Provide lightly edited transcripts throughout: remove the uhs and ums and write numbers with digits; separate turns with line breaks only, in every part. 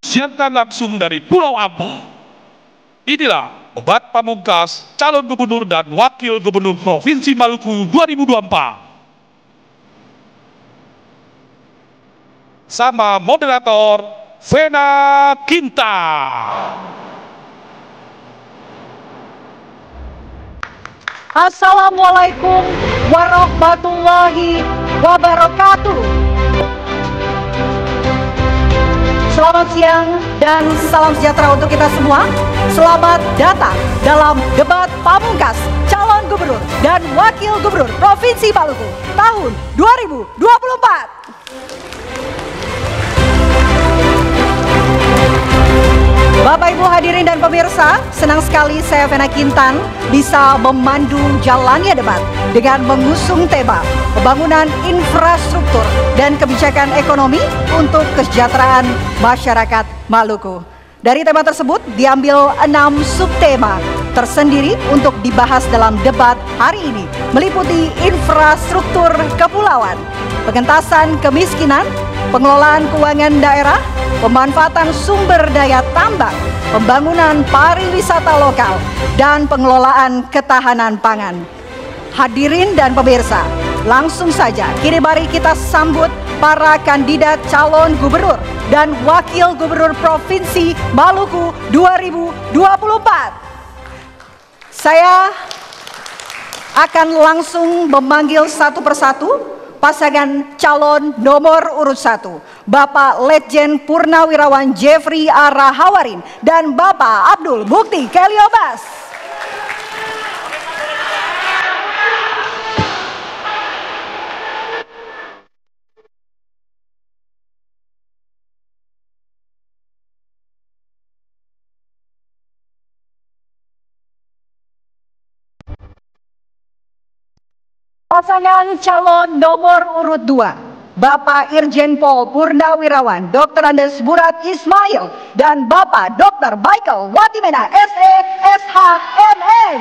Siarkan langsung dari Pulau Ampo. Inilah debat pamungkas calon gubernur dan wakil gubernur Provinsi Maluku 2024. Sama moderator Vena Kinta.
Assalamualaikum warahmatullahi wabarakatuh. Selamat siang dan salam sejahtera untuk kita semua. Selamat datang dalam debat pamungkas calon gubernur dan wakil gubernur Provinsi Maluku tahun 2024. Bapak Ibu hadirin dan pemirsa, senang sekali saya Vena Kintan bisa memandu jalannya debat dengan mengusung tema pembangunan infrastruktur dan kebijakan ekonomi untuk kesejahteraan masyarakat Maluku. Dari tema tersebut diambil 6 subtema tersendiri untuk dibahas dalam debat hari ini, meliputi infrastruktur kepulauan, pengentasan kemiskinan, pengelolaan keuangan daerah, pemanfaatan sumber daya tambang, pembangunan pariwisata lokal, dan pengelolaan ketahanan pangan. Hadirin dan pemirsa, langsung saja kini mari kita sambut para kandidat calon gubernur dan wakil gubernur Provinsi Maluku 2024. Saya akan langsung memanggil satu persatu pasangan calon nomor urut 1, Bapak Letjen Purnawirawan Jeffrey A. Rahawarin dan Bapak Abdul Mukti Keliobas. Pasangan calon nomor urut 2, Bapak Irjen Pol Purnawirawan Dr. Andes Burat Ismail dan Bapak Dr. Michael Watimena SE SHMN.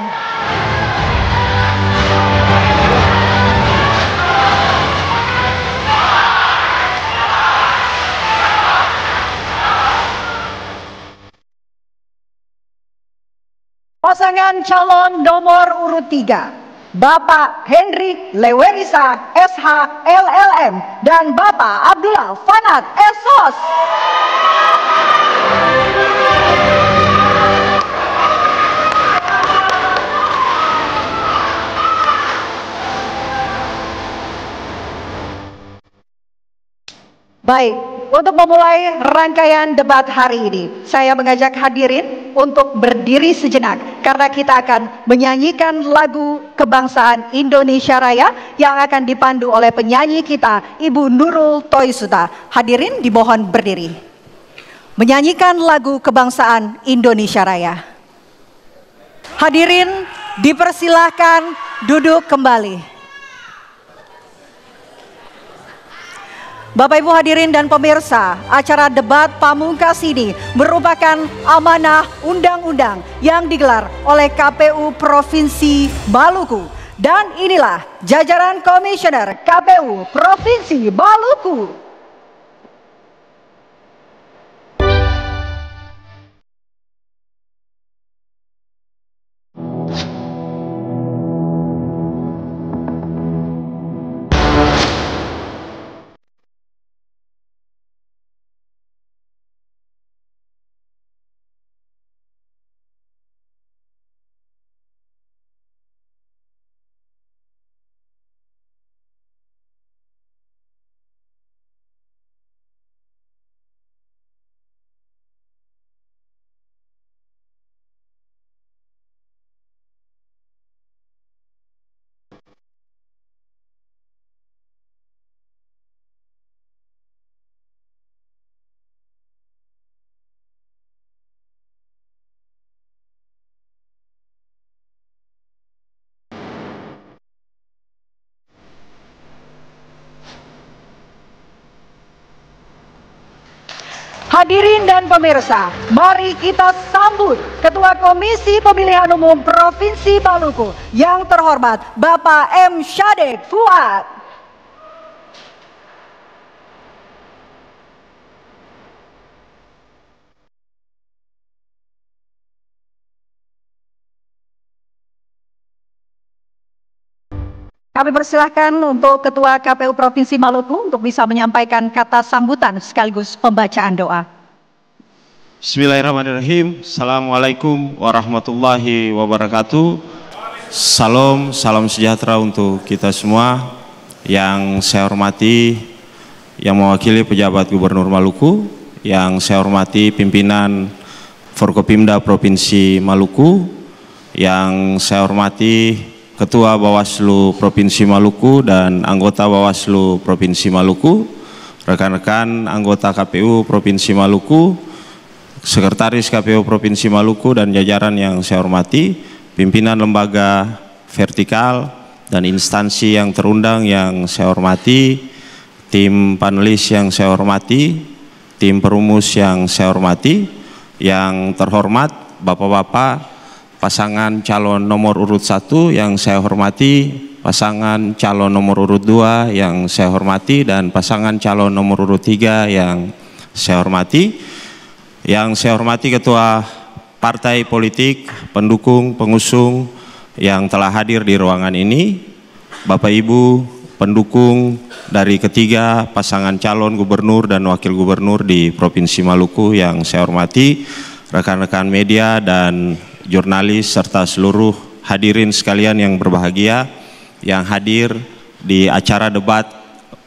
Pasangan calon nomor urut 3, Bapak Hendrik Lewerisa SH LLM dan Bapak Abdullah Fanat SOS. Baik, untuk memulai rangkaian debat hari ini, saya mengajak hadirin untuk berdiri sejenak karena kita akan menyanyikan lagu kebangsaan Indonesia Raya yang akan dipandu oleh penyanyi kita, Ibu Nurul Toisuta. Hadirin dimohon berdiri. Menyanyikan lagu kebangsaan Indonesia Raya. Hadirin dipersilahkan duduk kembali. Bapak Ibu hadirin dan pemirsa, acara debat pamungkas ini merupakan amanah undang-undang yang digelar oleh KPU Provinsi Maluku. Dan inilah jajaran komisioner KPU Provinsi Maluku. Hadirin dan pemirsa, mari kita sambut Ketua Komisi Pemilihan Umum Provinsi Maluku yang terhormat Bapak M. Syadek Fuad. Kami persilahkan untuk Ketua KPU Provinsi Maluku untuk bisa menyampaikan kata sambutan sekaligus pembacaan doa.
Bismillahirrahmanirrahim. Assalamualaikum warahmatullahi wabarakatuh. Salam sejahtera untuk kita semua. Yang saya hormati yang mewakili pejabat Gubernur Maluku, yang saya hormati pimpinan Forkopimda Provinsi Maluku, yang saya hormati Ketua Bawaslu Provinsi Maluku dan anggota Bawaslu Provinsi Maluku, rekan-rekan anggota KPU Provinsi Maluku, Sekretaris KPU Provinsi Maluku dan jajaran yang saya hormati, pimpinan lembaga vertikal dan instansi yang terundang yang saya hormati, tim panelis yang saya hormati, tim perumus yang saya hormati, yang terhormat Bapak-bapak pasangan calon nomor urut 1 yang saya hormati, pasangan calon nomor urut 2 yang saya hormati, dan pasangan calon nomor urut 3 yang saya hormati. Yang saya hormati ketua partai politik, pendukung, pengusung yang telah hadir di ruangan ini, Bapak Ibu pendukung dari ketiga pasangan calon gubernur dan wakil gubernur di Provinsi Maluku yang saya hormati, rekan-rekan media dan jurnalis serta seluruh hadirin sekalian yang berbahagia yang hadir di acara debat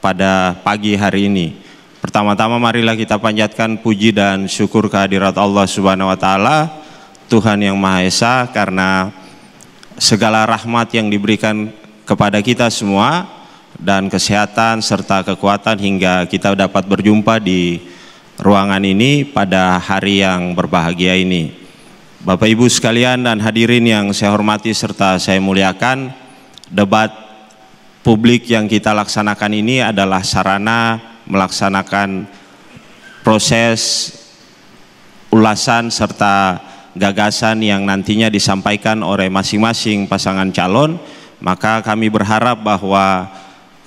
pada pagi hari ini. Pertama-tama marilah kita panjatkan puji dan syukur kehadirat Allah Subhanahu wa taala, Tuhan yang Maha Esa, karena segala rahmat yang diberikan kepada kita semua dan kesehatan serta kekuatan hingga kita dapat berjumpa di ruangan ini pada hari yang berbahagia ini. Bapak Ibu sekalian dan hadirin yang saya hormati serta saya muliakan, debat publik yang kita laksanakan ini adalah sarana melaksanakan proses ulasan serta gagasan yang nantinya disampaikan oleh masing-masing pasangan calon. Maka kami berharap bahwa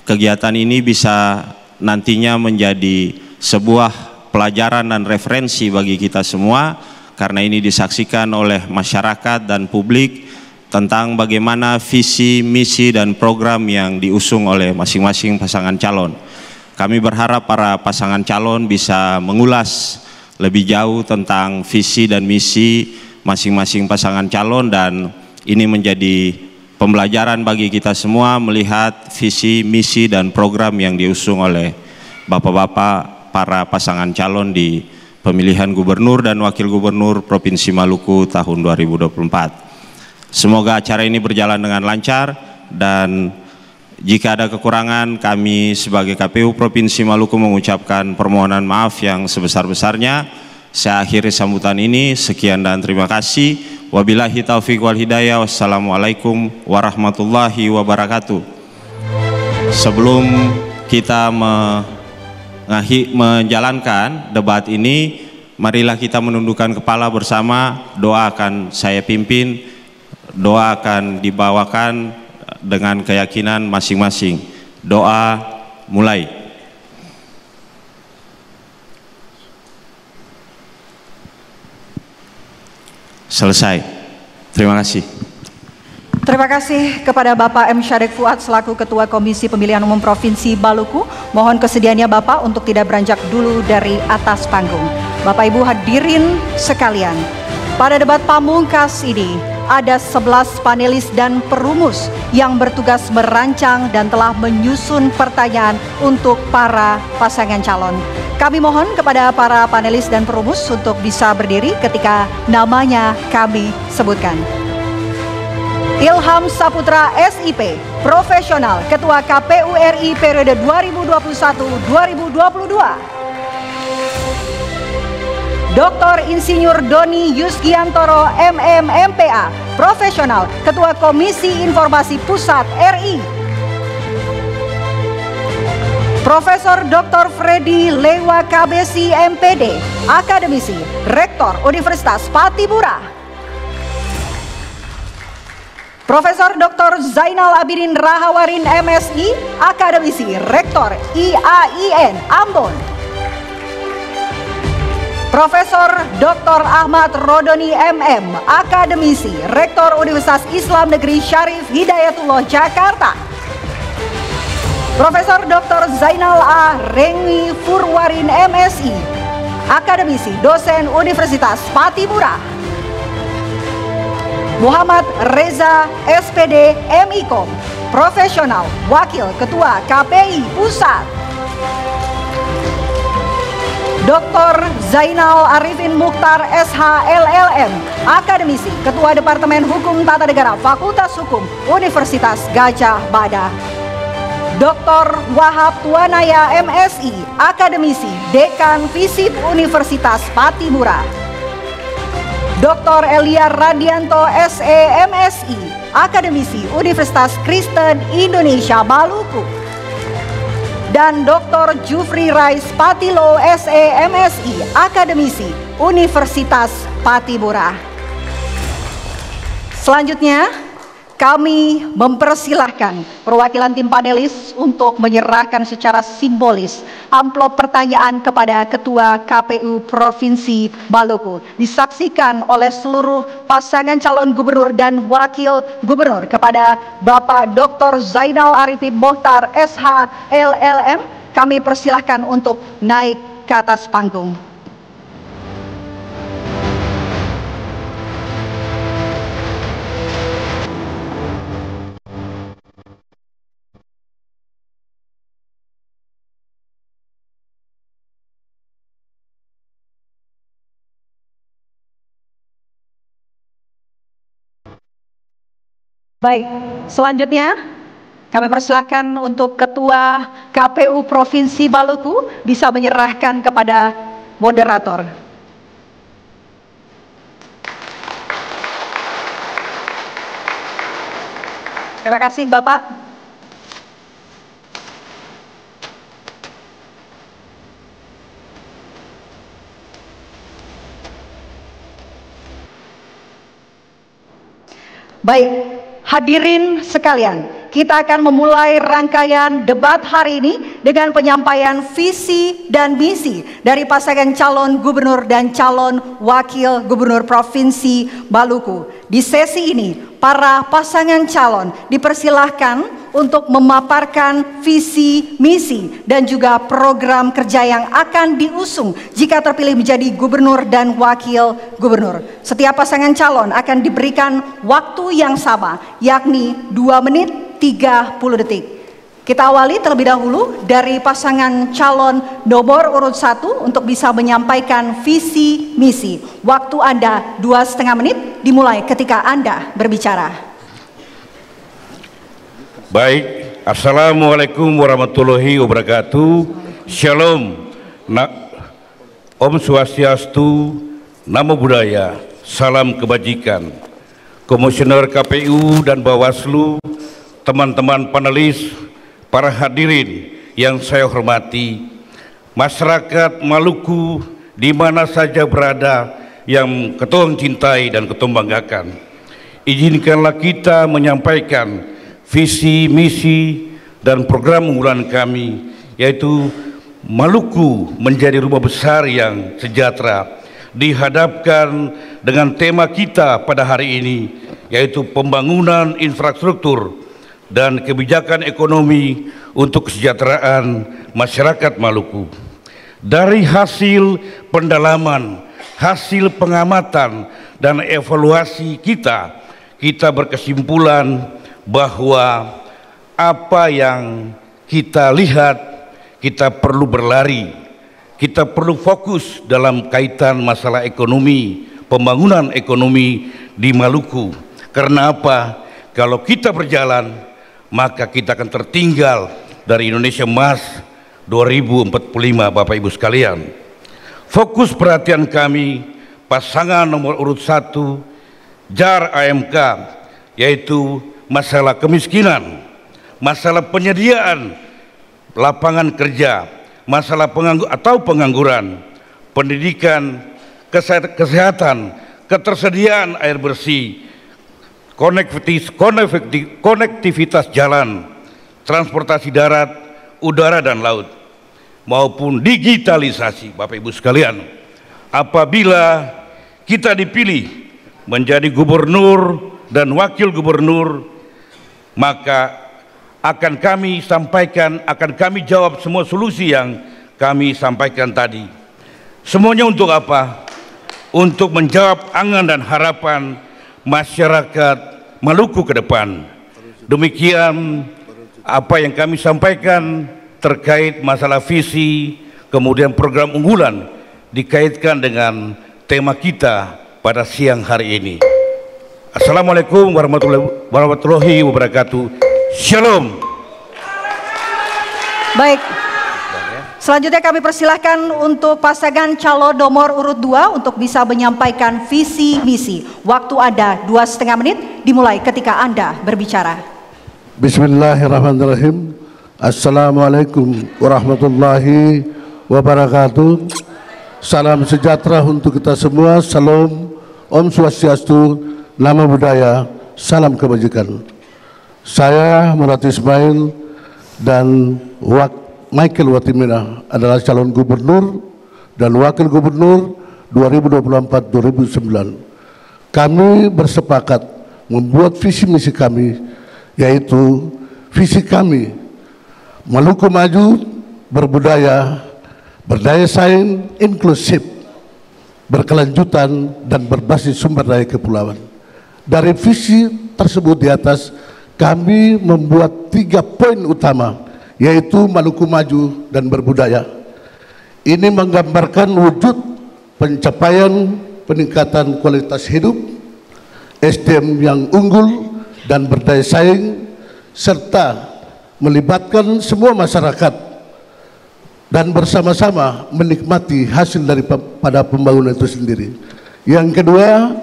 kegiatan ini bisa nantinya menjadi sebuah pelajaran dan referensi bagi kita semua, karena ini disaksikan oleh masyarakat dan publik tentang bagaimana visi, misi, dan program yang diusung oleh masing-masing pasangan calon. Kami berharap para pasangan calon bisa mengulas lebih jauh tentang visi dan misi masing-masing pasangan calon, dan ini menjadi pembelajaran bagi kita semua melihat visi, misi, dan program yang diusung oleh bapak-bapak para pasangan calon di pemilihan gubernur dan wakil gubernur Provinsi Maluku tahun 2024. Semoga acara ini berjalan dengan lancar, dan jika ada kekurangan kami sebagai KPU Provinsi Maluku mengucapkan permohonan maaf yang sebesar-besarnya. Saya akhiri sambutan ini, sekian dan terima kasih. Wabillahi taufiq wal hidayah. Wassalamualaikum warahmatullahi wabarakatuh. Sebelum kita menjalankan debat ini, marilah kita menundukkan kepala bersama. Doa akan saya pimpin, doa akan dibawakan dengan keyakinan masing-masing. Doa mulai. Selesai. Terima kasih.
Terima kasih kepada Bapak M. Syarif Fuad selaku Ketua Komisi Pemilihan Umum Provinsi Maluku. Mohon kesediaannya Bapak untuk tidak beranjak dulu dari atas panggung. Bapak Ibu hadirin sekalian, pada debat pamungkas ini ada 11 panelis dan perumus yang bertugas merancang dan telah menyusun pertanyaan untuk para pasangan calon. Kami mohon kepada para panelis dan perumus untuk bisa berdiri ketika namanya kami sebutkan. Ilham Saputra SIP, profesional, Ketua KPU RI periode 2021-2022. Dr. Insinyur Doni Yusgiantoro MM MPA, profesional, Ketua Komisi Informasi Pusat RI. Profesor Dr. Freddy Lewa KBC MPD, akademisi, Rektor Universitas Patibura. Profesor Dr. Zainal Abidin Rahawarin MSI, akademisi, Rektor IAIN Ambon. Profesor Dr. Ahmad Rodoni MM, akademisi, Rektor Universitas Islam Negeri Syarif Hidayatullah Jakarta. Profesor Dr. Zainal A. Rengwi Purwarin MSI, akademisi, dosen Universitas Patibura. Muhammad Reza SPD MIKOM, profesional, wakil ketua KPI Pusat. Dr. Zainal Arifin Mukhtar SH LLM, akademisi, ketua Departemen Hukum Tata Negara Fakultas Hukum Universitas Gajah Mada. Dr. Wahab Tuanaya MSI, akademisi, dekan FISIP Universitas Patibura. Dr. Elia Radianto SE MSI, akademisi, Universitas Kristen Indonesia Maluku. Dan Dr. Jufri Rais Patilo SE MSI, akademisi, Universitas Patibura. Selanjutnya, kami mempersilahkan perwakilan tim panelis untuk menyerahkan secara simbolis amplop pertanyaan kepada Ketua KPU Provinsi Maluku. Disaksikan oleh seluruh pasangan calon gubernur dan wakil gubernur kepada Bapak Dr. Zainal Arifin Mukhtar SH LLM. Kami persilahkan untuk naik ke atas panggung. Baik, selanjutnya kami persilakan untuk Ketua KPU Provinsi Maluku bisa menyerahkan kepada moderator. Terima kasih Bapak. Baik, hadirin sekalian, kita akan memulai rangkaian debat hari ini dengan penyampaian visi dan misi dari pasangan calon gubernur dan calon wakil gubernur Provinsi Maluku. Di sesi ini, para pasangan calon dipersilahkan untuk memaparkan visi, misi, dan juga program kerja yang akan diusung jika terpilih menjadi gubernur dan wakil gubernur. Setiap pasangan calon akan diberikan waktu yang sama, yakni 2 menit 30 detik. Kita awali terlebih dahulu dari pasangan calon nomor urut 1 untuk bisa menyampaikan visi misi. Waktu Anda 2,5 menit dimulai ketika Anda berbicara.
Baik, Assalamualaikum warahmatullahi wabarakatuh. Shalom, Om Swastiastu, Namo Buddhaya, salam kebajikan. Komisioner KPU dan Bawaslu, teman-teman panelis, para hadirin yang saya hormati, masyarakat Maluku di mana saja berada yang ketong cintai dan ketong banggakan. Izinkanlah kita menyampaikan visi, misi, dan program unggulan kami, yaitu Maluku menjadi rumah besar yang sejahtera, dihadapkan dengan tema kita pada hari ini, yaitu pembangunan infrastruktur dan kebijakan ekonomi untuk kesejahteraan masyarakat Maluku. Dari hasil pendalaman, hasil pengamatan, dan evaluasi kita berkesimpulan bahwa apa yang kita lihat, kita perlu berlari, kita perlu fokus dalam kaitan masalah ekonomi, pembangunan ekonomi di Maluku. Karena apa? Kalau kita berjalan, maka kita akan tertinggal dari Indonesia Emas 2045, Bapak Ibu sekalian. Fokus perhatian kami, pasangan nomor urut 1, JAR AMK, yaitu masalah kemiskinan, masalah penyediaan lapangan kerja, masalah pengangguran, pendidikan, kesehatan, ketersediaan air bersih, konektivitas jalan, transportasi darat, udara dan laut, maupun digitalisasi. Bapak Ibu sekalian, apabila kita dipilih menjadi gubernur dan wakil gubernur, maka akan kami sampaikan, akan kami jawab semua solusi yang kami sampaikan tadi. Semuanya untuk apa? Untuk menjawab angan dan harapan masyarakat Maluku ke depan. Demikian apa yang kami sampaikan terkait masalah visi, kemudian program unggulan dikaitkan dengan tema kita pada siang hari ini. Assalamualaikum warahmatullahi wabarakatuh. Shalom.
Baik. Selanjutnya kami persilahkan untuk pasangan calon nomor urut 2 untuk bisa menyampaikan visi misi. Waktu Anda 2,5 menit dimulai ketika Anda berbicara.
Bismillahirrahmanirrahim. Assalamualaikum warahmatullahi wabarakatuh. Salam sejahtera untuk kita semua. Salam, Om Swastiastu, Namo Buddhaya, salam kebajikan. Saya Murad Ismail dan Michael Watimena adalah calon gubernur dan wakil gubernur 2024-2029. Kami bersepakat membuat visi misi kami, yaitu visi kami Maluku maju, berbudaya, berdaya saing, inklusif, berkelanjutan, dan berbasis sumber daya kepulauan. Dari visi tersebut di atas, kami membuat 3 poin utama, yaitu Maluku maju dan berbudaya. Ini menggambarkan wujud pencapaian peningkatan kualitas hidup, SDM yang unggul dan berdaya saing, serta melibatkan semua masyarakat dan bersama-sama menikmati hasil daripada pembangunan itu sendiri. Yang kedua,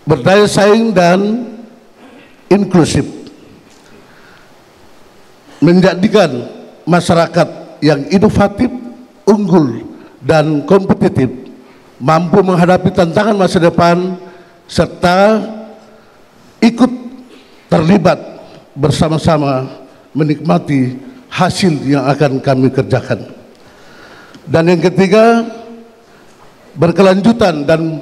berdaya saing dan inklusif, menjadikan masyarakat yang inovatif, unggul, dan kompetitif, mampu menghadapi tantangan masa depan, serta ikut terlibat bersama-sama menikmati hasil yang akan kami kerjakan. Dan yang ketiga, berkelanjutan dan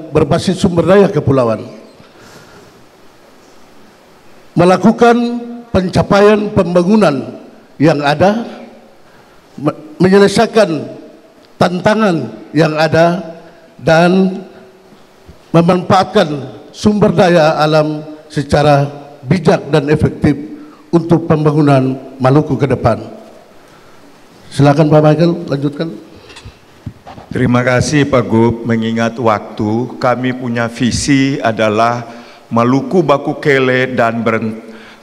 berbasis sumber daya kepulauan, melakukan pencapaian pembangunan yang ada, menyelesaikan tantangan yang ada, dan memanfaatkan sumber daya alam secara bijak dan efektif untuk pembangunan Maluku ke depan. Silakan Pak Michael, lanjutkan.
Terima kasih Pak Gub. Mengingat waktu, kami punya visi adalah Maluku baku kele dan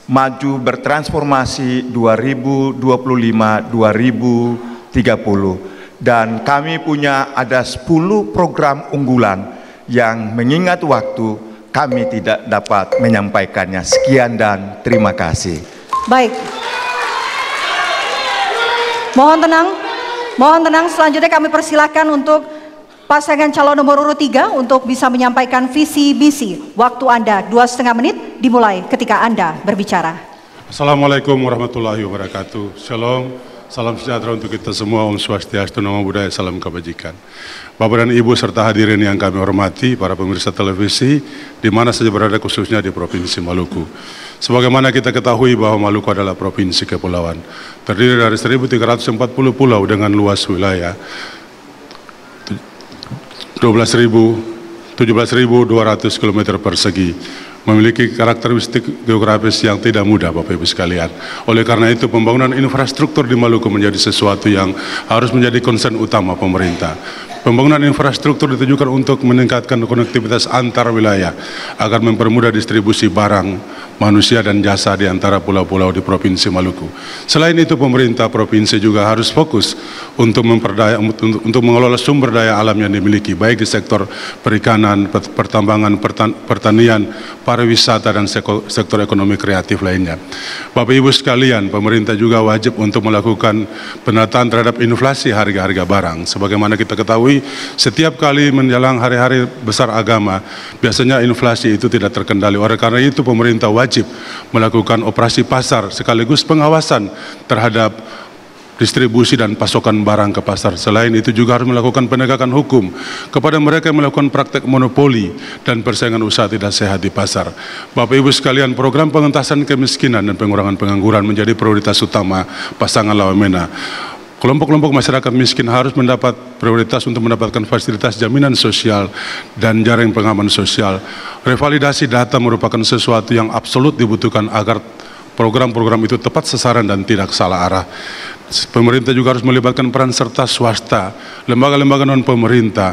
maju bertransformasi 2025-2030. Dan kami punya ada 10 program unggulan yang mengingat waktu kami tidak dapat menyampaikannya. Sekian dan terima kasih.
Baik. Mohon tenang. Selanjutnya kami persilahkan untuk pasangan calon nomor urut 3 untuk bisa menyampaikan visi misi. Waktu Anda 2,5 menit dimulai ketika Anda berbicara.
Assalamualaikum warahmatullahi wabarakatuh. Shalom. Salam sejahtera untuk kita semua. Om Swastiastu, Namo Buddhaya, salam kebajikan. Bapak dan Ibu serta hadirin yang kami hormati, para pemirsa televisi di mana saja berada, khususnya di Provinsi Maluku. Sebagaimana kita ketahui bahwa Maluku adalah provinsi kepulauan, terdiri dari 1.340 pulau dengan luas wilayah 17.200 km persegi, memiliki karakteristik geografis yang tidak mudah Bapak Ibu sekalian. Oleh karena itu pembangunan infrastruktur di Maluku menjadi sesuatu yang harus menjadi concern utama pemerintah. Pembangunan infrastruktur ditujukan untuk meningkatkan konektivitas antar wilayah agar mempermudah distribusi barang, manusia dan jasa di antara pulau-pulau di Provinsi Maluku. Selain itu pemerintah provinsi juga harus fokus untuk mengelola sumber daya alam yang dimiliki, baik di sektor perikanan, pertambangan, pertanian, pariwisata dan sektor ekonomi kreatif lainnya. Bapak Ibu sekalian, pemerintah juga wajib untuk melakukan penataan terhadap inflasi harga-harga barang. Sebagaimana kita ketahui, setiap kali menjelang hari-hari besar agama, biasanya inflasi itu tidak terkendali. Oleh karena itu pemerintah wajib melakukan operasi pasar sekaligus pengawasan terhadap distribusi dan pasokan barang ke pasar. Selain itu juga harus melakukan penegakan hukum kepada mereka yang melakukan praktek monopoli dan persaingan usaha tidak sehat di pasar. Bapak Ibu sekalian, program pengentasan kemiskinan dan pengurangan pengangguran menjadi prioritas utama pasangan Lawamena. Kelompok-kelompok masyarakat miskin harus mendapat prioritas untuk mendapatkan fasilitas jaminan sosial dan jaring pengaman sosial. Revalidasi data merupakan sesuatu yang absolut dibutuhkan agar program-program itu tepat sasaran dan tidak salah arah. Pemerintah juga harus melibatkan peran serta swasta, lembaga-lembaga non-pemerintah,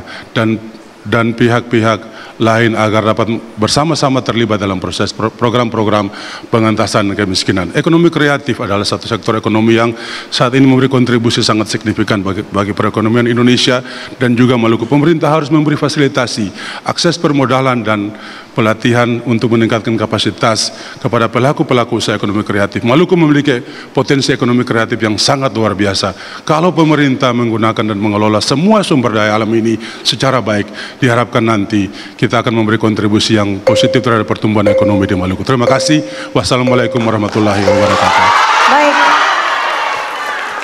dan pihak-pihak lain agar dapat bersama-sama terlibat dalam proses program-program pengentasan kemiskinan. Ekonomi kreatif adalah satu sektor ekonomi yang saat ini memberi kontribusi sangat signifikan bagi perekonomian Indonesia dan juga Maluku. Pemerintah harus memberi fasilitasi, akses permodalan dan pelatihan untuk meningkatkan kapasitas kepada pelaku-pelaku usaha ekonomi kreatif. Maluku memiliki potensi ekonomi kreatif yang sangat luar biasa. Kalau pemerintah menggunakan dan mengelola semua sumber daya alam ini secara baik, diharapkan nanti kita akan memberi kontribusi yang positif terhadap pertumbuhan ekonomi di Maluku. Terima kasih. Wassalamualaikum warahmatullahi wabarakatuh.
Baik.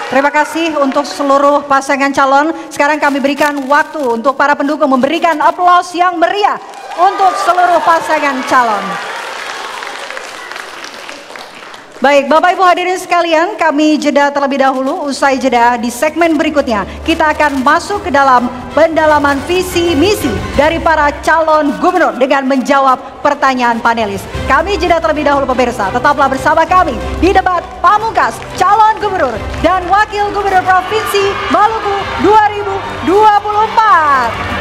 Terima kasih untuk seluruh pasangan calon. Sekarang kami berikan waktu untuk para pendukung memberikan aplaus yang meriah untuk seluruh pasangan calon. Baik, Bapak Ibu hadirin sekalian, kami jeda terlebih dahulu. Usai jeda di segmen berikutnya, kita akan masuk ke dalam pendalaman visi misi dari para calon gubernur dengan menjawab pertanyaan panelis. Kami jeda terlebih dahulu pemirsa, tetaplah bersama kami di debat pamungkas calon gubernur dan wakil gubernur Provinsi Maluku 2024.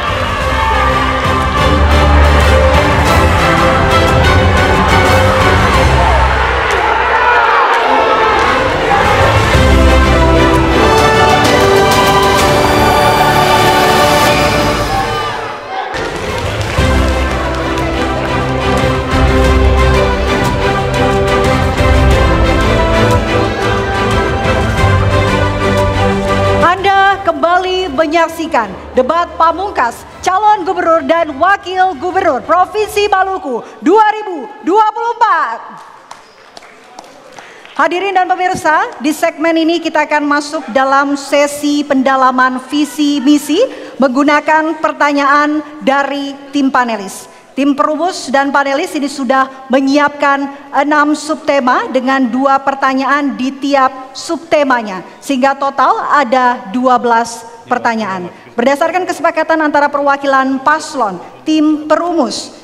Kembali menyaksikan debat pamungkas calon gubernur dan wakil gubernur Provinsi Maluku 2024. Hadirin dan pemirsa, di segmen ini kita akan masuk dalam sesi pendalaman visi misi menggunakan pertanyaan dari tim panelis. Tim perumus dan panelis ini sudah menyiapkan 6 subtema dengan 2 pertanyaan di tiap subtemanya. Sehingga total ada 12 pertanyaan. Berdasarkan kesepakatan antara perwakilan paslon, tim perumus,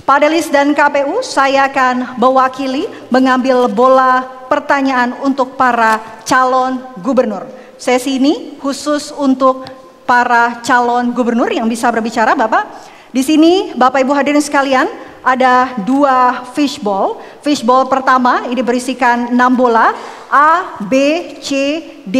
panelis dan KPU, saya akan mewakili mengambil bola pertanyaan untuk para calon gubernur. Sesi ini khusus untuk para calon gubernur yang bisa berbicara, Bapak. Di sini Bapak Ibu hadirin sekalian ada 2 fishbowl. Fishbowl pertama ini berisikan 6 bola A, B, C, D,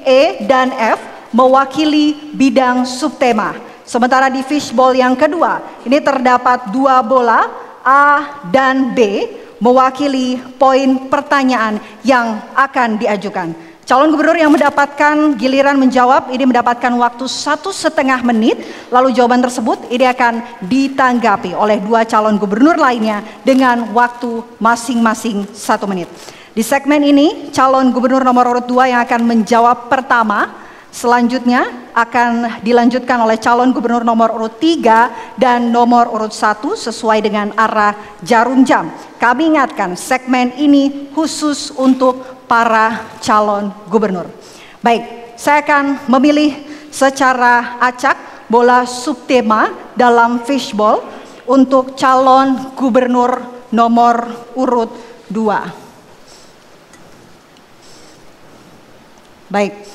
E, dan F mewakili bidang subtema. Sementara di fishbowl yang kedua ini terdapat 2 bola A dan B mewakili poin pertanyaan yang akan diajukan. Calon gubernur yang mendapatkan giliran menjawab ini mendapatkan waktu 1,5 menit. Lalu jawaban tersebut ini akan ditanggapi oleh 2 calon gubernur lainnya dengan waktu masing-masing 1 menit. Di segmen ini calon gubernur nomor urut 2 yang akan menjawab pertama. Selanjutnya akan dilanjutkan oleh calon gubernur nomor urut 3 dan nomor urut 1 sesuai dengan arah jarum jam. Kami ingatkan segmen ini khusus untuk para calon gubernur. Baik, saya akan memilih secara acak bola subtema dalam fishbowl untuk calon gubernur nomor urut 2. Baik.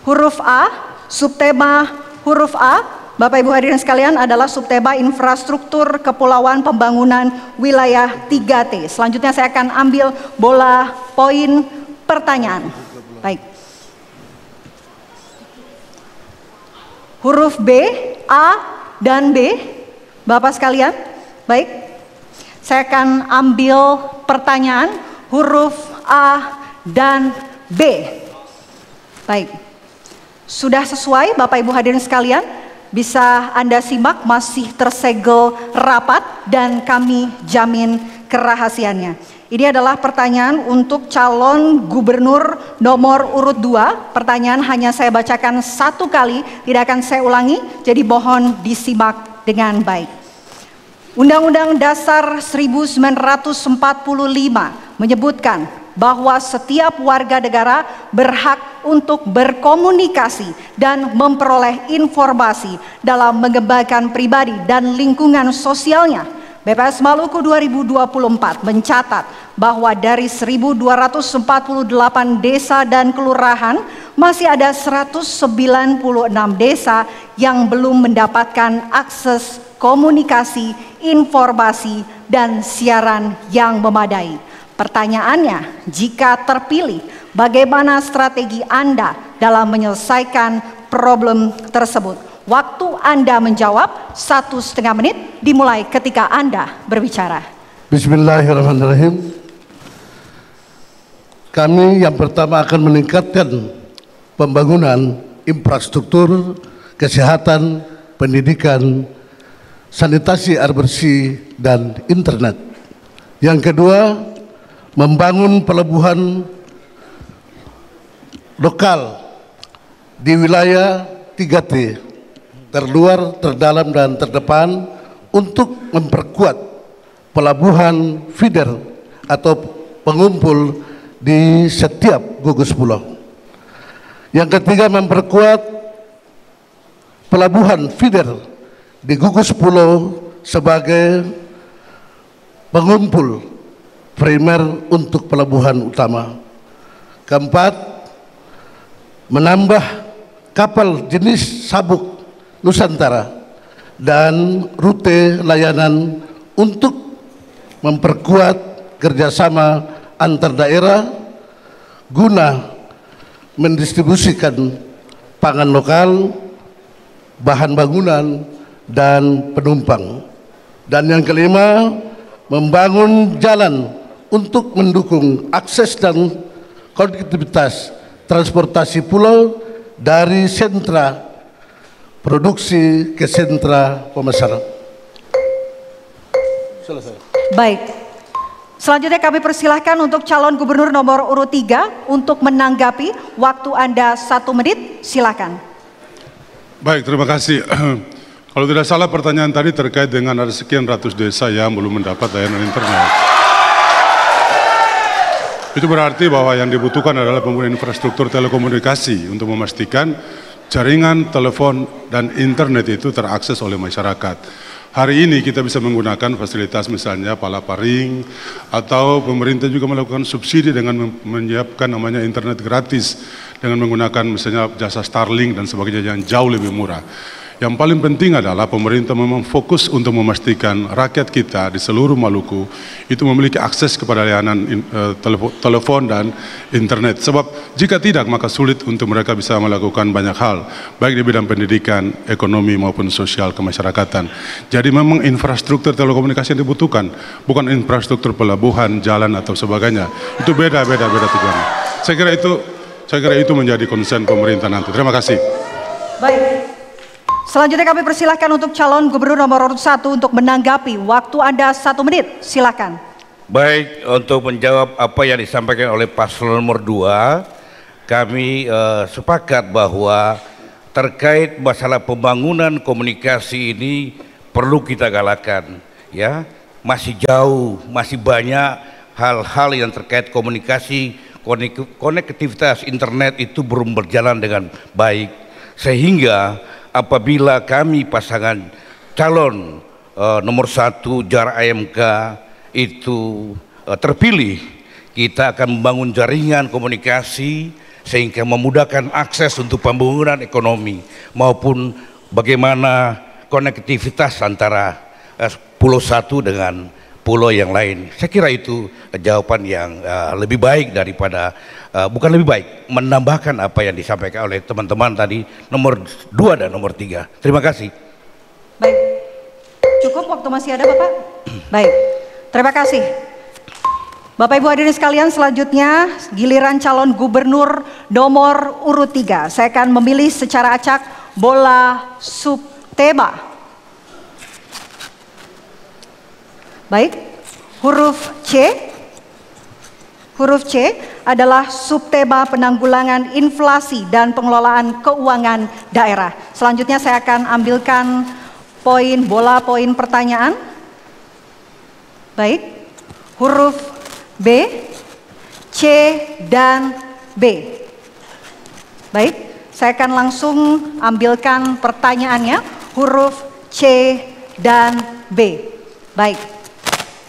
Huruf A, subtema huruf A, Bapak Ibu hadirin sekalian adalah subtema infrastruktur kepulauan pembangunan wilayah 3T. Selanjutnya saya akan ambil bola poin pertanyaan. Baik. Huruf B, A, dan B, Bapak sekalian. Baik. Saya akan ambil pertanyaan huruf A dan B. Baik. Sudah sesuai Bapak Ibu hadirin sekalian, bisa Anda simak masih tersegel rapat dan kami jamin kerahasiaannya. Ini adalah pertanyaan untuk calon gubernur nomor urut 2. Pertanyaan hanya saya bacakan satu kali, tidak akan saya ulangi, jadi mohon disimak dengan baik. Undang-Undang Dasar 1945 menyebutkan bahwa setiap warga negara berhak untuk berkomunikasi dan memperoleh informasi dalam mengembangkan pribadi dan lingkungan sosialnya. BPS Maluku 2024 mencatat bahwa dari 1.248 desa dan kelurahan masih ada 196 desa yang belum mendapatkan akses komunikasi, informasi, dan siaran yang memadai. Pertanyaannya, jika terpilih, bagaimana strategi Anda dalam menyelesaikan problem tersebut? Waktu Anda menjawab 1,5 menit dimulai ketika Anda berbicara.
Bismillahirrahmanirrahim. Kami yang pertama akan meningkatkan pembangunan infrastruktur, kesehatan, pendidikan, sanitasi air bersih, dan internet. Yang kedua, membangun pelabuhan lokal di wilayah 3T, terluar, terdalam, dan terdepan, untuk memperkuat pelabuhan feeder atau pengumpul di setiap gugus pulau. Yang ketiga, memperkuat pelabuhan feeder di gugus pulau sebagai pengumpul primer untuk pelabuhan utama. Keempat, menambah kapal jenis sabuk Nusantara dan rute layanan untuk memperkuat kerjasama antar daerah guna mendistribusikan pangan lokal, bahan bangunan, dan penumpang. Dan yang kelima, membangun jalan untuk mendukung akses dan konektivitas transportasi pulau dari sentra produksi ke sentra pemasaran. Selesai.
Baik. Selanjutnya kami persilahkan untuk calon gubernur nomor urut 3 untuk menanggapi. Waktu Anda 1 menit, silakan.
Baik, terima kasih. Kalau tidak salah pertanyaan tadi terkait dengan ada sekian ratus desa yang belum mendapat layanan internet. Itu berarti bahwa yang dibutuhkan adalah pembangunan infrastruktur telekomunikasi untuk memastikan jaringan telepon dan internet itu terakses oleh masyarakat. Hari ini kita bisa menggunakan fasilitas misalnya palaparing, atau pemerintah juga melakukan subsidi dengan menyiapkan namanya internet gratis dengan menggunakan misalnya jasa Starlink dan sebagainya yang jauh lebih murah. Yang paling penting adalah pemerintah memang fokus untuk memastikan rakyat kita di seluruh Maluku itu memiliki akses kepada layanan telepon dan internet. Sebab jika tidak, maka sulit untuk mereka bisa melakukan banyak hal, baik di bidang pendidikan, ekonomi maupun sosial kemasyarakatan. Jadi memang infrastruktur telekomunikasi yang dibutuhkan, bukan infrastruktur pelabuhan, jalan atau sebagainya. Itu beda tujuannya. Saya kira itu menjadi konsen pemerintah nanti. Terima kasih.
Baik. Selanjutnya kami persilahkan untuk calon gubernur nomor urut 1 untuk menanggapi. Waktu Anda 1 menit, silakan.
Baik, untuk menjawab apa yang disampaikan oleh paslon nomor 2, kami sepakat bahwa terkait masalah pembangunan komunikasi ini perlu kita galakan. Ya, masih jauh, masih banyak hal-hal yang terkait komunikasi, konektivitas internet itu belum berjalan dengan baik, sehingga apabila kami pasangan calon nomor 1 JAR AMK itu terpilih, kita akan membangun jaringan komunikasi sehingga memudahkan akses untuk pembangunan ekonomi maupun bagaimana konektivitas antara pulau 1 dengan pulau yang lain. Saya kira itu jawaban yang lebih baik daripada bukan lebih baik, menambahkan apa yang disampaikan oleh teman-teman tadi nomor 2 dan nomor 3. Terima kasih.
Baik, cukup waktu masih ada Bapak? Baik, terima kasih. Bapak Ibu hadirin sekalian, selanjutnya giliran calon gubernur nomor urut 3. Saya akan memilih secara acak bola subtema. Baik, huruf C, Huruf C adalah subtema penanggulangan inflasi dan pengelolaan keuangan daerah. Selanjutnya saya akan ambilkan poin pertanyaan. Baik, huruf B, C, dan B. Baik, saya akan langsung ambilkan pertanyaannya, huruf C dan B. Baik,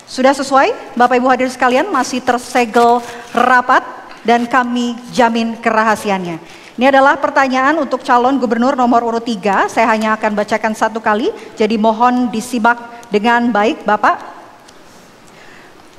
sudah sesuai Bapak Ibu hadirin sekalian, masih tersegel rapat dan kami jamin kerahasiaannya. Ini adalah pertanyaan untuk calon gubernur nomor urut 3, saya hanya akan bacakan satu kali, jadi mohon disimak dengan baik Bapak.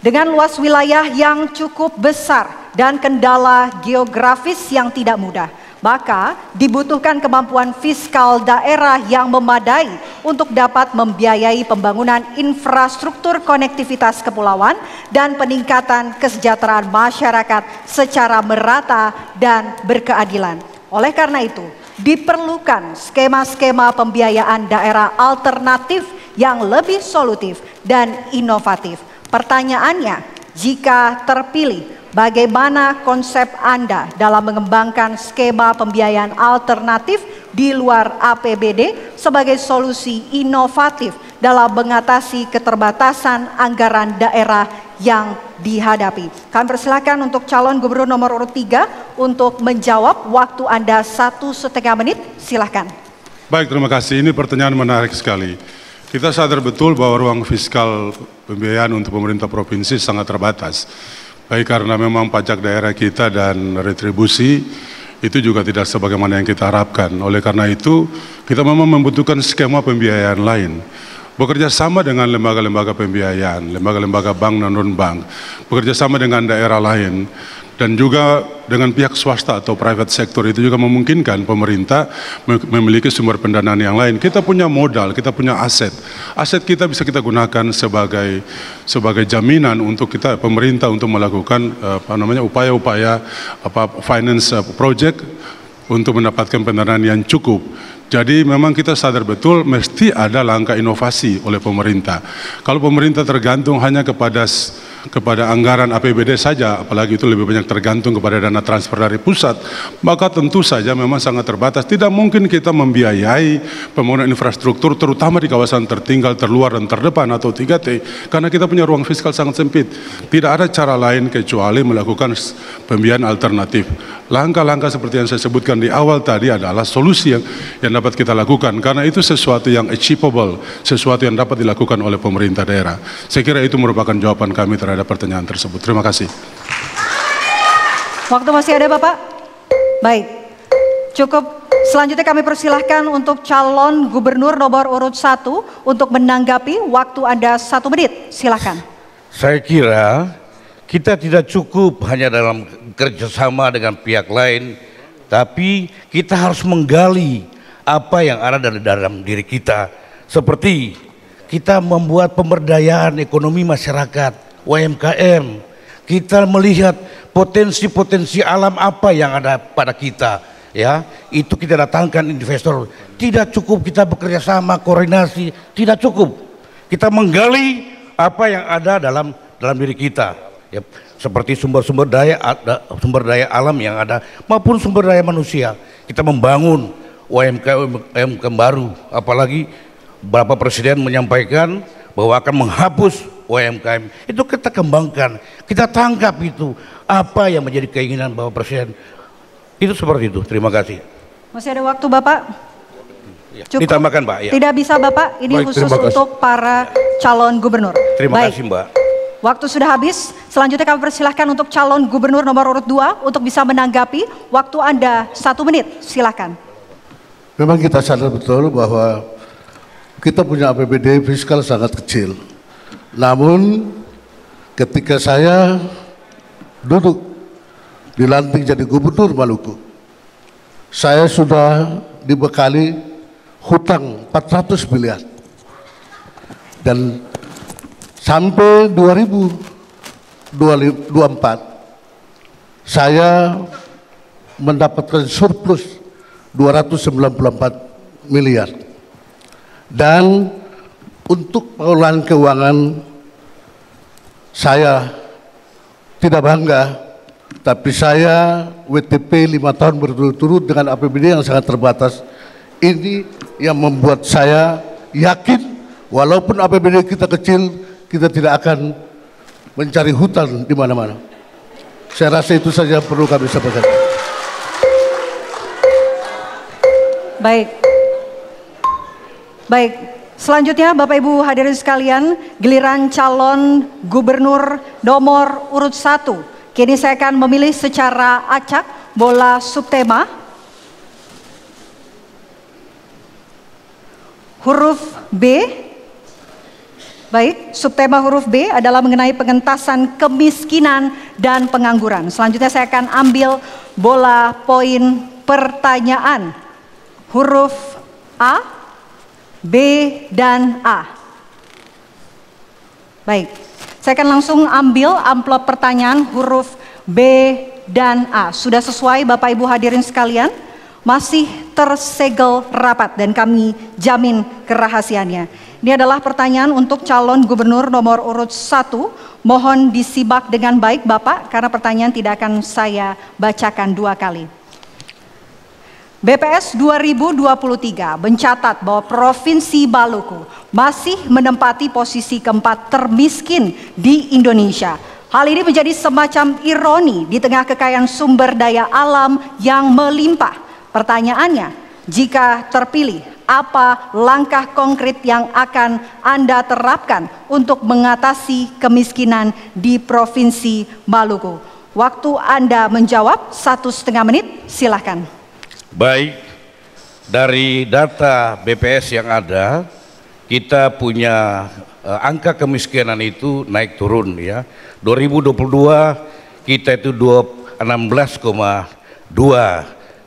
Dengan luas wilayah yang cukup besar dan kendala geografis yang tidak mudah, maka dibutuhkan kemampuan fiskal daerah yang memadai untuk dapat membiayai pembangunan infrastruktur konektivitas kepulauan dan peningkatan kesejahteraan masyarakat secara merata dan berkeadilan. Oleh karena itu, diperlukan skema-skema pembiayaan daerah alternatif yang lebih solutif dan inovatif. Pertanyaannya, jika terpilih, bagaimana konsep Anda dalam mengembangkan skema pembiayaan alternatif di luar APBD sebagai solusi inovatif dalam mengatasi keterbatasan anggaran daerah yang dihadapi? Kami persilakan untuk calon gubernur nomor urut 3 untuk menjawab. Waktu Anda 1,5 menit, silahkan.
Baik, terima kasih. Ini pertanyaan menarik sekali. Kita sadar betul bahwa ruang fiskal pembiayaan untuk pemerintah provinsi sangat terbatas. Baik karena memang pajak daerah kita dan retribusi itu juga tidak sebagaimana yang kita harapkan. Oleh karena itu, kita memang membutuhkan skema pembiayaan lain. Bekerja sama dengan lembaga-lembaga pembiayaan, lembaga-lembaga bank dan non-bank, bekerja sama dengan daerah lain, dan juga dengan pihak swasta atau private sector itu juga memungkinkan pemerintah memiliki sumber pendanaan yang lain. Kita punya modal, kita punya aset. Aset kita bisa kita gunakan sebagai jaminan untuk kita pemerintah untuk melakukan upaya-upaya finance project untuk mendapatkan pendanaan yang cukup. Jadi memang kita sadar betul mesti ada langkah inovasi oleh pemerintah. Kalau pemerintah tergantung hanya kepada anggaran APBD saja, apalagi itu lebih banyak tergantung kepada dana transfer dari pusat, maka tentu saja memang sangat terbatas. Tidak mungkin kita membiayai pembangunan infrastruktur terutama di kawasan tertinggal, terluar dan terdepan atau 3T karena kita punya ruang fiskal sangat sempit. Tidak ada cara lain kecuali melakukan pembiayaan alternatif. Langkah-langkah seperti yang saya sebutkan di awal tadi adalah solusi yang dapat kita lakukan karena itu sesuatu yang achievable, sesuatu yang dapat dilakukan oleh pemerintah daerah. Saya kira itu merupakan jawaban kami terhadap pertanyaan tersebut. Terima kasih.
Waktu masih ada Bapak? Baik, cukup. Selanjutnya kami persilahkan untuk calon gubernur nomor urut 1 untuk menanggapi. Waktu Anda 1 menit, silahkan.
Saya kira kita tidak cukup hanya dalam kerjasama dengan pihak lain, tapi kita harus menggali apa yang ada dalam diri kita. Seperti kita membuat pemberdayaan ekonomi masyarakat, UMKM. Kita melihat potensi-potensi alam apa yang ada pada kita, ya. Itu kita datangkan investor. Tidak cukup kita bekerja sama, koordinasi, tidak cukup. Kita menggali apa yang ada dalam diri kita, ya. Seperti sumber daya alam yang ada maupun sumber daya manusia. Kita membangun UMKM baru, apalagi Bapak Presiden menyampaikan bahwa akan menghapus UMKM. Itu kita kembangkan, kita tangkap itu apa yang menjadi keinginan Bapak Presiden. Itu seperti itu. Terima kasih.
Masih ada waktu Bapak? Cukup.
Ditambahkan Pak. Ya.
Tidak bisa Bapak, ini
baik,
khusus untuk para calon gubernur.
Terima
baik.
kasih Mbak.
Waktu sudah habis, selanjutnya kami persilahkan untuk calon gubernur nomor urut 2 untuk bisa menanggapi. Waktu Anda 1 menit, silakan.
Memang kita sadar betul bahwa kita punya APBD fiskal sangat kecil. Namun ketika saya duduk dilantik jadi gubernur Maluku, saya sudah dibekali hutang 400 miliar. Dan sampai 2024 saya mendapatkan surplus 294 miliar. Dan untuk pengelolaan keuangan saya tidak bangga, tapi saya WTP 5 tahun berturut-turut dengan APBD yang sangat terbatas. Ini yang membuat saya yakin walaupun APBD kita kecil, kita tidak akan mencari hutan di mana-mana. Saya rasa itu saja perlu kami sampaikan.
Baik. Selanjutnya Bapak Ibu hadirin sekalian, giliran calon gubernur nomor urut 1. Kini saya akan memilih secara acak bola subtema. Huruf B. Baik, subtema huruf B adalah mengenai pengentasan kemiskinan dan pengangguran. Selanjutnya saya akan ambil bola poin pertanyaan. Huruf A, B, dan A. Baik, saya akan langsung ambil amplop pertanyaan huruf B dan A. Sudah sesuai Bapak Ibu hadirin sekalian? Masih tersegel rapat dan kami jamin kerahasiaannya. Ini adalah pertanyaan untuk calon gubernur nomor urut 1. Mohon disimak dengan baik Bapak, karena pertanyaan tidak akan saya bacakan 2 kali. BPS 2023 mencatat bahwa Provinsi Maluku masih menempati posisi keempat termiskin di Indonesia. Hal ini menjadi semacam ironi di tengah kekayaan sumber daya alam yang melimpah. Pertanyaannya, jika terpilih, apa langkah konkret yang akan Anda terapkan untuk mengatasi kemiskinan di Provinsi Maluku? Waktu Anda menjawab 1,5 menit, silakan.
Baik, dari data BPS yang ada, kita punya angka kemiskinan itu naik turun ya. 2022 kita itu 16,2,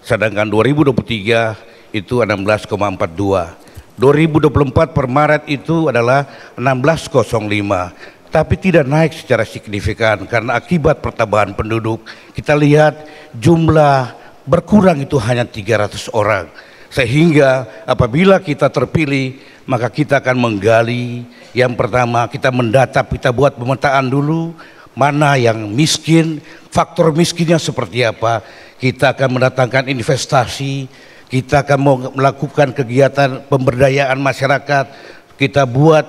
sedangkan 2023 itu 16,42. 2024 per Maret itu adalah 16,05. Tapi tidak naik secara signifikan karena akibat pertambahan penduduk. Kita lihat jumlah berkurang itu hanya 300 orang. Sehingga apabila kita terpilih, maka kita akan menggali. Yang pertama, kita mendata, kita buat pemetaan dulu, mana yang miskin, faktor miskinnya seperti apa. Kita akan mendatangkan investasi, kita akan melakukan kegiatan pemberdayaan masyarakat, kita buat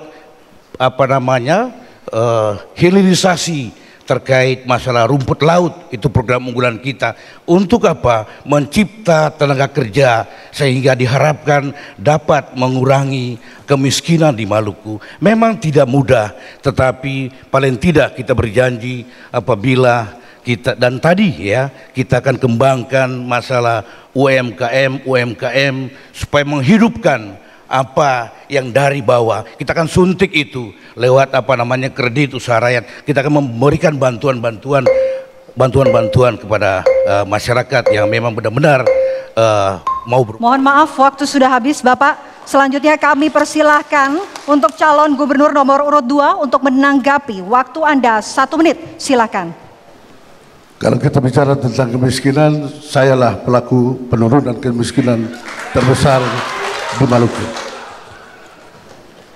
hilirisasi terkait masalah rumput laut, itu program unggulan kita. Untuk apa? Mencipta tenaga kerja sehingga diharapkan dapat mengurangi kemiskinan di Maluku. Memang tidak mudah, tetapi paling tidak kita berjanji apabila kita, dan tadi ya, kita akan kembangkan masalah UMKM supaya menghidupkan apa yang dari bawah. Kita akan suntik itu lewat kredit usaha rakyat. Kita akan memberikan bantuan-bantuan kepada masyarakat yang memang benar-benar mau
Mohon maaf, waktu sudah habis Bapak. Selanjutnya kami persilahkan untuk calon gubernur nomor urut 2 untuk menanggapi. Waktu Anda 1 menit, silakan.
Kalau kita bicara tentang kemiskinan, sayalah pelaku penurunan kemiskinan terbesar di Maluku.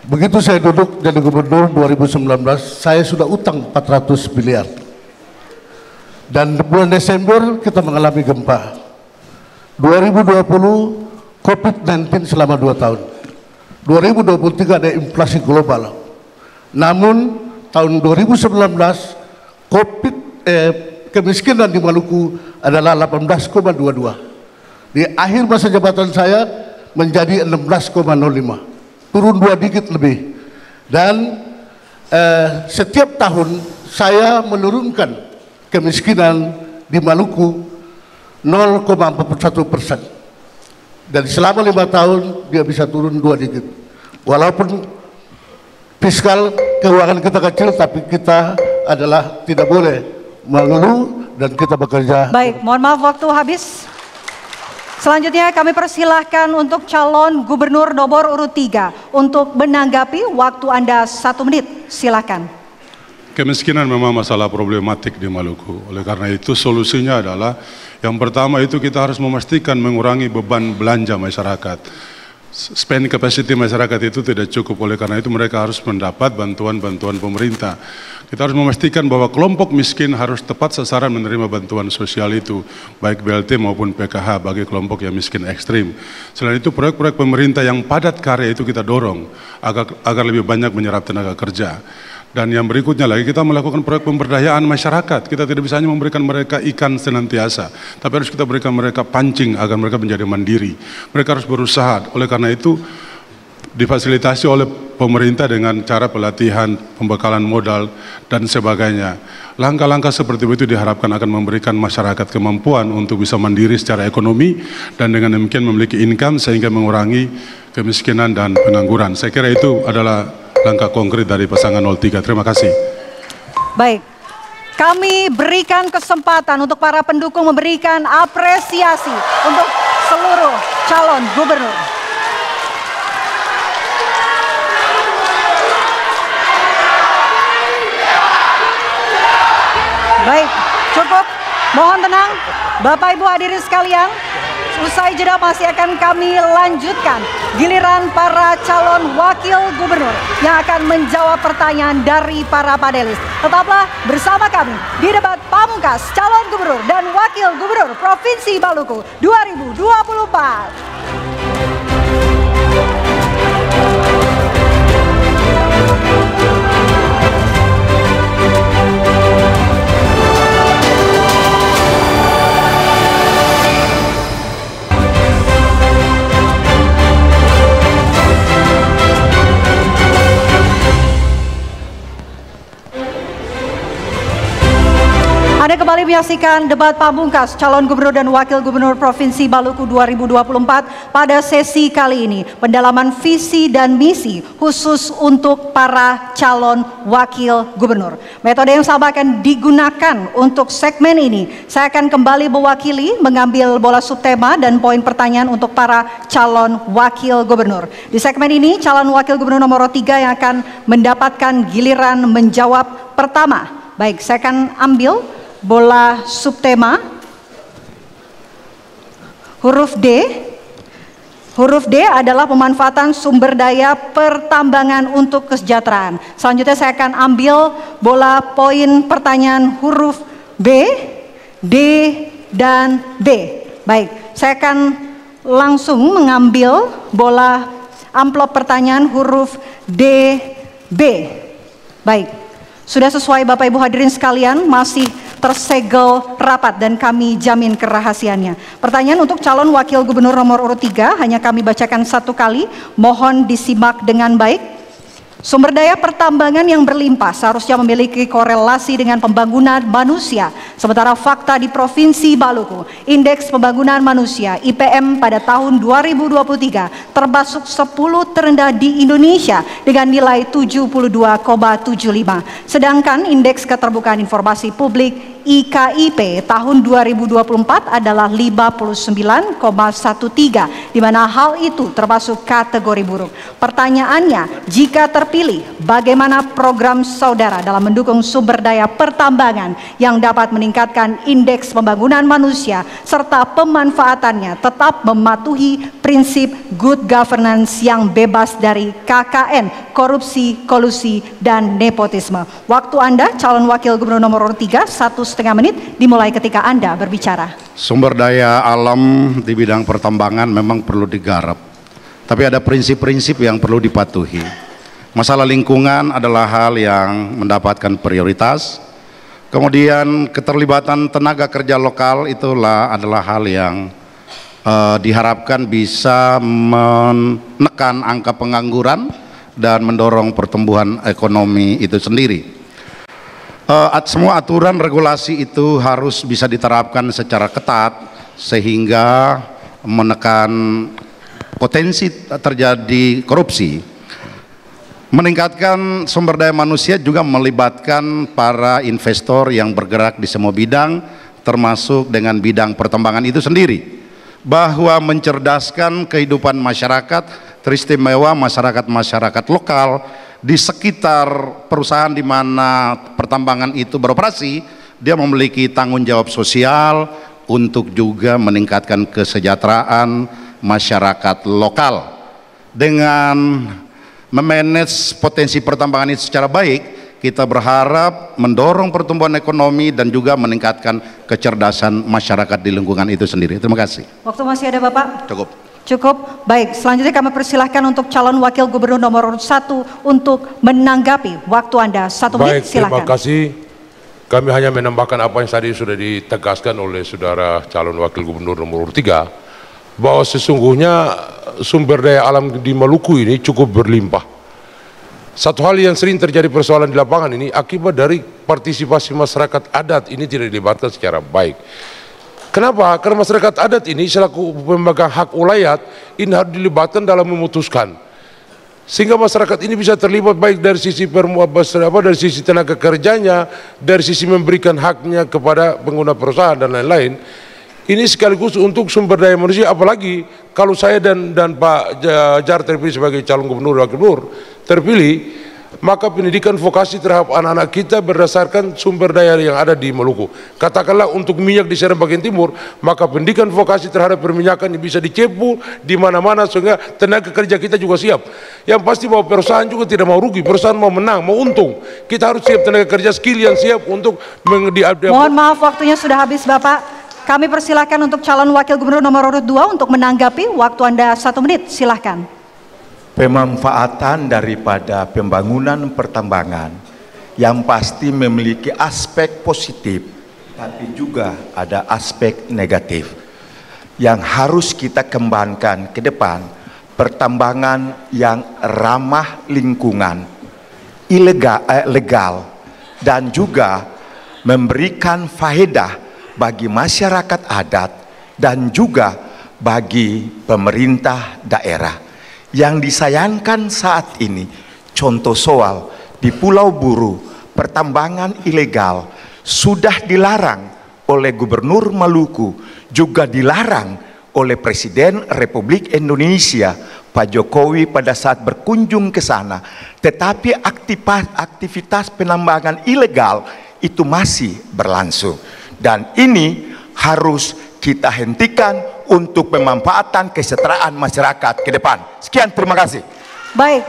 Begitu saya duduk jadi gubernur 2019, saya sudah utang 400 miliar. Dan bulan Desember kita mengalami gempa. 2020 COVID-19 selama 2 tahun. 2023 ada inflasi global. Namun tahun 2019 kemiskinan di Maluku adalah 18,22. Di akhir masa jabatan saya menjadi 16,05, turun 2 digit lebih. Dan setiap tahun saya menurunkan kemiskinan di Maluku 0,41%. Dan selama 5 tahun dia bisa turun 2 digit. Walaupun fiskal keuangan kita kecil, tapi kita adalah tidak boleh mengeluh dan kita bekerja.
Baik, mohon maaf waktu habis. Selanjutnya kami persilahkan untuk calon gubernur nomor urut 3 untuk menanggapi. Waktu Anda 1 menit, silakan.
Kemiskinan memang masalah problematik di Maluku. Oleh karena itu solusinya adalah yang pertama itu kita harus memastikan mengurangi beban belanja masyarakat. spending capacity masyarakat itu tidak cukup, oleh karena itu mereka harus mendapat bantuan-bantuan pemerintah. Kita harus memastikan bahwa kelompok miskin harus tepat sasaran menerima bantuan sosial itu, baik BLT maupun PKH bagi kelompok yang miskin ekstrim. Selain itu, proyek-proyek pemerintah yang padat karya itu kita dorong agar lebih banyak menyerap tenaga kerja. Dan yang berikutnya lagi, kita melakukan proyek pemberdayaan masyarakat. Kita tidak bisa hanya memberikan mereka ikan senantiasa, tapi harus kita berikan mereka pancing agar mereka menjadi mandiri. Mereka harus berusaha. Oleh karena itu, difasilitasi oleh pemerintah dengan cara pelatihan, pembekalan modal, dan sebagainya. Langkah-langkah seperti itu diharapkan akan memberikan masyarakat kemampuan untuk bisa mandiri secara ekonomi, dan dengan demikian memiliki income sehingga mengurangi kemiskinan dan pengangguran. Saya kira itu adalah langkah konkret dari pasangan 03. Terima kasih.
Baik, kami berikan kesempatan untuk para pendukung memberikan apresiasi untuk seluruh calon gubernur. Baik, cukup. Mohon tenang, Bapak Ibu hadirin sekalian. Usai jeda masih akan kami lanjutkan giliran para calon wakil gubernur yang akan menjawab pertanyaan dari para panelis. Tetaplah bersama kami di debat pamungkas calon gubernur dan wakil gubernur Provinsi Maluku 2024. Anda kembali menyaksikan debat pamungkas calon gubernur dan wakil gubernur Provinsi Maluku 2024 pada sesi kali ini. Pendalaman visi dan misi khusus untuk para calon wakil gubernur. Metode yang sama akan digunakan untuk segmen ini. Saya akan kembali mewakili, mengambil bola subtema dan poin pertanyaan untuk para calon wakil gubernur. Di segmen ini calon wakil gubernur nomor 3 yang akan mendapatkan giliran menjawab pertama. Baik, saya akan ambil bola subtema huruf D. Huruf D adalah pemanfaatan sumber daya pertambangan untuk kesejahteraan. Selanjutnya saya akan ambil bola poin pertanyaan huruf B, D, dan B. Baik, saya akan langsung mengambil bola amplop pertanyaan huruf D, B. Baik, sudah sesuai Bapak Ibu hadirin sekalian, masih tersegel rapat dan kami jamin kerahasiaannya. Pertanyaan untuk calon wakil gubernur nomor urut 3 hanya kami bacakan satu kali, mohon disimak dengan baik. Sumber daya pertambangan yang berlimpah seharusnya memiliki korelasi dengan pembangunan manusia. Sementara fakta di Provinsi Maluku, Indeks Pembangunan Manusia IPM pada tahun 2023 termasuk 10 terendah di Indonesia dengan nilai 72,75. Sedangkan Indeks Keterbukaan Informasi Publik IKIP tahun 2024 adalah 59,13, di mana hal itu termasuk kategori buruk. Pertanyaannya, jika terpilih, bagaimana program saudara dalam mendukung sumber daya pertambangan yang dapat meningkatkan indeks pembangunan manusia serta pemanfaatannya tetap mematuhi prinsip good governance yang bebas dari KKN, korupsi, kolusi, dan nepotisme. Waktu Anda, calon wakil gubernur nomor 3, 1,5 menit dimulai ketika Anda berbicara.
Sumber daya alam di bidang pertambangan memang perlu digarap, tapi ada prinsip-prinsip yang perlu dipatuhi. Masalah lingkungan adalah hal yang mendapatkan prioritas. Kemudian keterlibatan tenaga kerja lokal adalah hal yang diharapkan bisa menekan angka pengangguran dan mendorong pertumbuhan ekonomi itu sendiri. Semua aturan regulasi itu harus bisa diterapkan secara ketat sehingga menekan potensi terjadi korupsi. Meningkatkan sumber daya manusia juga melibatkan para investor yang bergerak di semua bidang, termasuk dengan bidang pertambangan itu sendiri, bahwa mencerdaskan kehidupan masyarakat, teristimewa masyarakat lokal di sekitar perusahaan di mana pertambangan itu beroperasi. Dia memiliki tanggung jawab sosial untuk juga meningkatkan kesejahteraan masyarakat lokal. dengan memanage potensi pertambangan ini secara baik, kita berharap mendorong pertumbuhan ekonomi dan juga meningkatkan kecerdasan masyarakat di lingkungan itu sendiri. Terima kasih.
Waktu masih ada Bapak?
Cukup.
Cukup. Baik, selanjutnya kami persilahkan untuk calon wakil gubernur nomor urut 1 untuk menanggapi. Waktu Anda 1 menit, silakan.
Terima kasih. Kami hanya menambahkan apa yang tadi sudah ditegaskan oleh saudara calon wakil gubernur nomor urut 3, bahwa sesungguhnya sumber daya alam di Maluku ini cukup berlimpah. Satu hal yang sering terjadi persoalan di lapangan ini akibat dari partisipasi masyarakat adat ini tidak dilibatkan secara baik. Kenapa? Karena masyarakat adat ini selaku pemegang hak ulayat ini harus dilibatkan dalam memutuskan. Sehingga masyarakat ini bisa terlibat baik dari sisi dari sisi tenaga kerjanya, dari sisi memberikan haknya kepada pengguna perusahaan dan lain-lain. Ini sekaligus untuk sumber daya manusia, apalagi kalau saya dan Pak Jar terpilih sebagai calon gubernur dan wakil gubernur terpilih, maka pendidikan vokasi terhadap anak-anak kita berdasarkan sumber daya yang ada di Maluku. Katakanlah untuk minyak di Seram bagian timur, maka pendidikan vokasi terhadap perminyakan bisa dicepu di mana-mana sehingga tenaga kerja kita juga siap. Yang pasti bahwa perusahaan juga tidak mau rugi, perusahaan mau menang, mau untung. Kita harus siap tenaga kerja skill yang siap untuk
Mohon maaf, waktunya sudah habis Bapak. Kami persilahkan untuk calon wakil gubernur nomor urut 2 untuk menanggapi. Waktu Anda 1 menit, silahkan.
Pemanfaatan daripada pembangunan pertambangan yang pasti memiliki aspek positif, tapi juga ada aspek negatif yang harus kita kembangkan ke depan. Pertambangan yang ramah lingkungan, legal, dan juga memberikan faedah bagi masyarakat adat dan juga bagi pemerintah daerah. Yang disayangkan saat ini, contoh soal di Pulau Buru, pertambangan ilegal sudah dilarang oleh Gubernur Maluku, juga dilarang oleh Presiden Republik Indonesia Pak Jokowi pada saat berkunjung ke sana. Tetapi aktivitas penambangan ilegal itu masih berlangsung. Dan ini harus kita hentikan untuk pemanfaatan kesejahteraan masyarakat ke depan. Sekian, terima kasih.
Baik,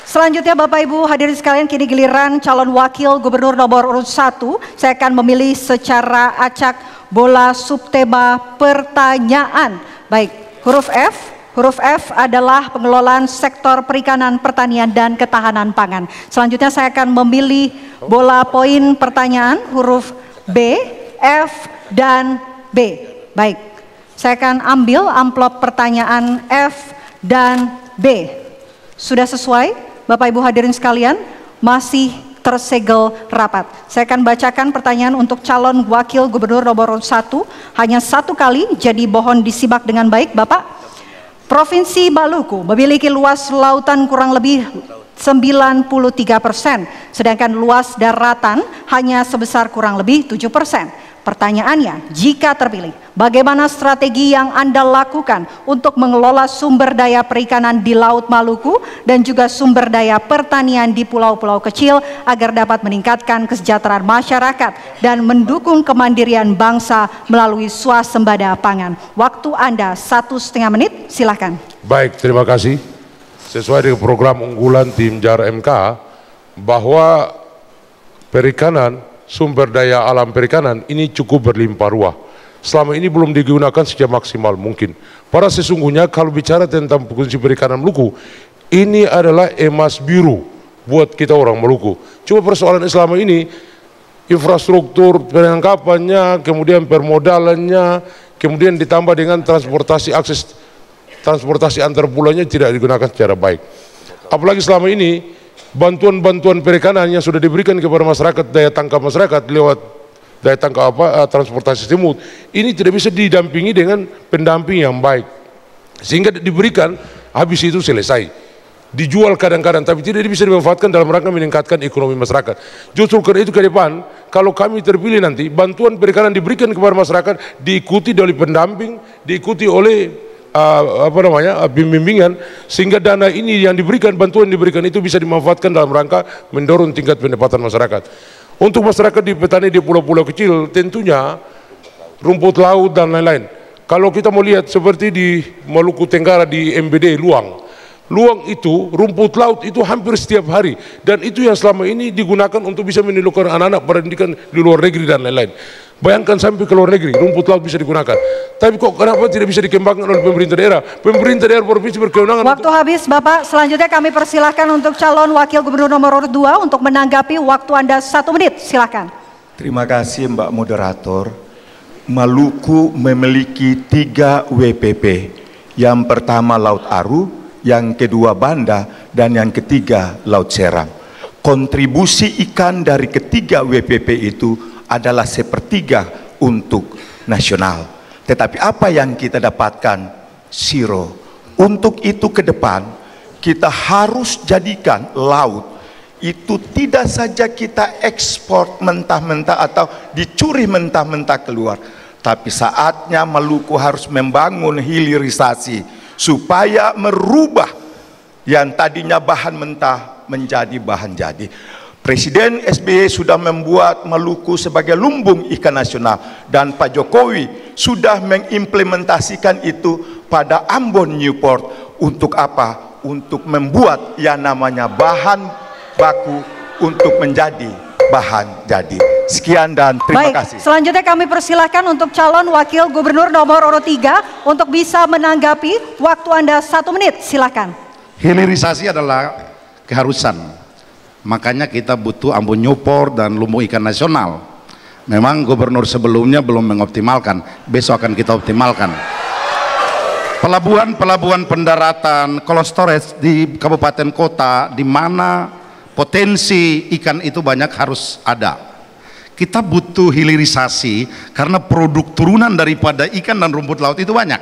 selanjutnya Bapak Ibu hadirin sekalian, kini giliran calon wakil gubernur nomor urut 1. Saya akan memilih secara acak bola subtema pertanyaan. Baik, huruf F. Huruf F adalah pengelolaan sektor perikanan, pertanian, dan ketahanan pangan. Selanjutnya saya akan memilih bola poin pertanyaan huruf B, F, dan B. Baik, saya akan ambil amplop pertanyaan F dan B. Sudah sesuai Bapak Ibu hadirin sekalian? Masih tersegel rapat. Saya akan bacakan pertanyaan untuk calon wakil gubernur nomor 1 hanya 1 kali, jadi mohon disimak dengan baik Bapak. Provinsi Maluku memiliki luas lautan kurang lebih 93%, sedangkan luas daratan hanya sebesar kurang lebih 7%. Pertanyaannya, jika terpilih, bagaimana strategi yang Anda lakukan untuk mengelola sumber daya perikanan di Laut Maluku dan juga sumber daya pertanian di pulau-pulau kecil agar dapat meningkatkan kesejahteraan masyarakat dan mendukung kemandirian bangsa melalui swasembada pangan? Waktu Anda 1,5 menit, silakan.
Baik, terima kasih. Sesuai dengan program unggulan tim JAR MK, bahwa perikanan, sumber daya alam perikanan ini cukup berlimpah ruah. Selama ini belum digunakan secara maksimal mungkin. Pada sesungguhnya kalau bicara tentang fungsi perikanan Maluku, ini adalah emas biru buat kita orang Maluku. Cuma persoalan selama ini, infrastruktur penangkapannya, kemudian permodalannya, kemudian ditambah dengan transportasi, akses transportasi antar pulaunya tidak digunakan secara baik. Apalagi selama ini, bantuan-bantuan perikanan yang sudah diberikan kepada masyarakat, daya tangkap masyarakat lewat daya tangkap transportasi semut, ini tidak bisa didampingi dengan pendamping yang baik, sehingga diberikan habis itu selesai, dijual kadang-kadang, tapi tidak bisa dimanfaatkan dalam rangka meningkatkan ekonomi masyarakat. Justru karena itu ke depan, kalau kami terpilih nanti, bantuan perikanan diberikan kepada masyarakat diikuti oleh pendamping, diikuti oleh bimbingan, sehingga dana ini yang diberikan, bantuan diberikan itu bisa dimanfaatkan dalam rangka mendorong tingkat pendapatan masyarakat. Untuk masyarakat di petani di pulau-pulau kecil, tentunya rumput laut dan lain-lain. Kalau kita mau lihat seperti di Maluku Tenggara di MBD Luang, luang itu, rumput laut itu hampir setiap hari, dan itu yang selama ini digunakan untuk bisa menilukan anak-anak pendidikan di luar negeri dan lain-lain. Bayangkan sampai ke luar negeri rumput laut bisa digunakan, tapi kok kenapa tidak bisa dikembangkan oleh pemerintah daerah? Pemerintah daerah provinsi berkewenangan.
Waktu habis Bapak, selanjutnya kami persilahkan untuk calon wakil gubernur nomor urut 2 untuk menanggapi. Waktu Anda 1 menit, silakan.
Terima kasih Mbak Moderator. Maluku memiliki 3 WPP. Yang pertama Laut Aru, yang kedua Banda, dan yang ketiga Laut Seram. Kontribusi ikan dari ketiga WPP itu adalah 1/3 untuk nasional. Tetapi apa yang kita dapatkan? Zero. Untuk itu ke depan kita harus jadikan laut itu tidak saja kita ekspor mentah-mentah atau dicuri mentah-mentah keluar, tapi saatnya Maluku harus membangun hilirisasi supaya merubah yang tadinya bahan mentah menjadi bahan jadi. Presiden SBY sudah membuat Maluku sebagai lumbung ikan nasional, dan Pak Jokowi sudah mengimplementasikan itu pada Ambon Newport. Untuk apa? Untuk membuat yang namanya bahan baku untuk menjadi bahan jadi. Sekian dan terima kasih.
Selanjutnya kami persilahkan untuk calon wakil gubernur nomor urut 3 untuk bisa menanggapi. Waktu Anda 1 menit, silakan.
Hilirisasi adalah keharusan. Makanya kita butuh Ambon Newport dan lumbung ikan nasional. Memang gubernur sebelumnya belum mengoptimalkan, besok akan kita optimalkan. Pelabuhan-pelabuhan pendaratan, cold storage di kabupaten kota di mana potensi ikan itu banyak harus ada. Kita butuh hilirisasi karena produk turunan daripada ikan dan rumput laut itu banyak.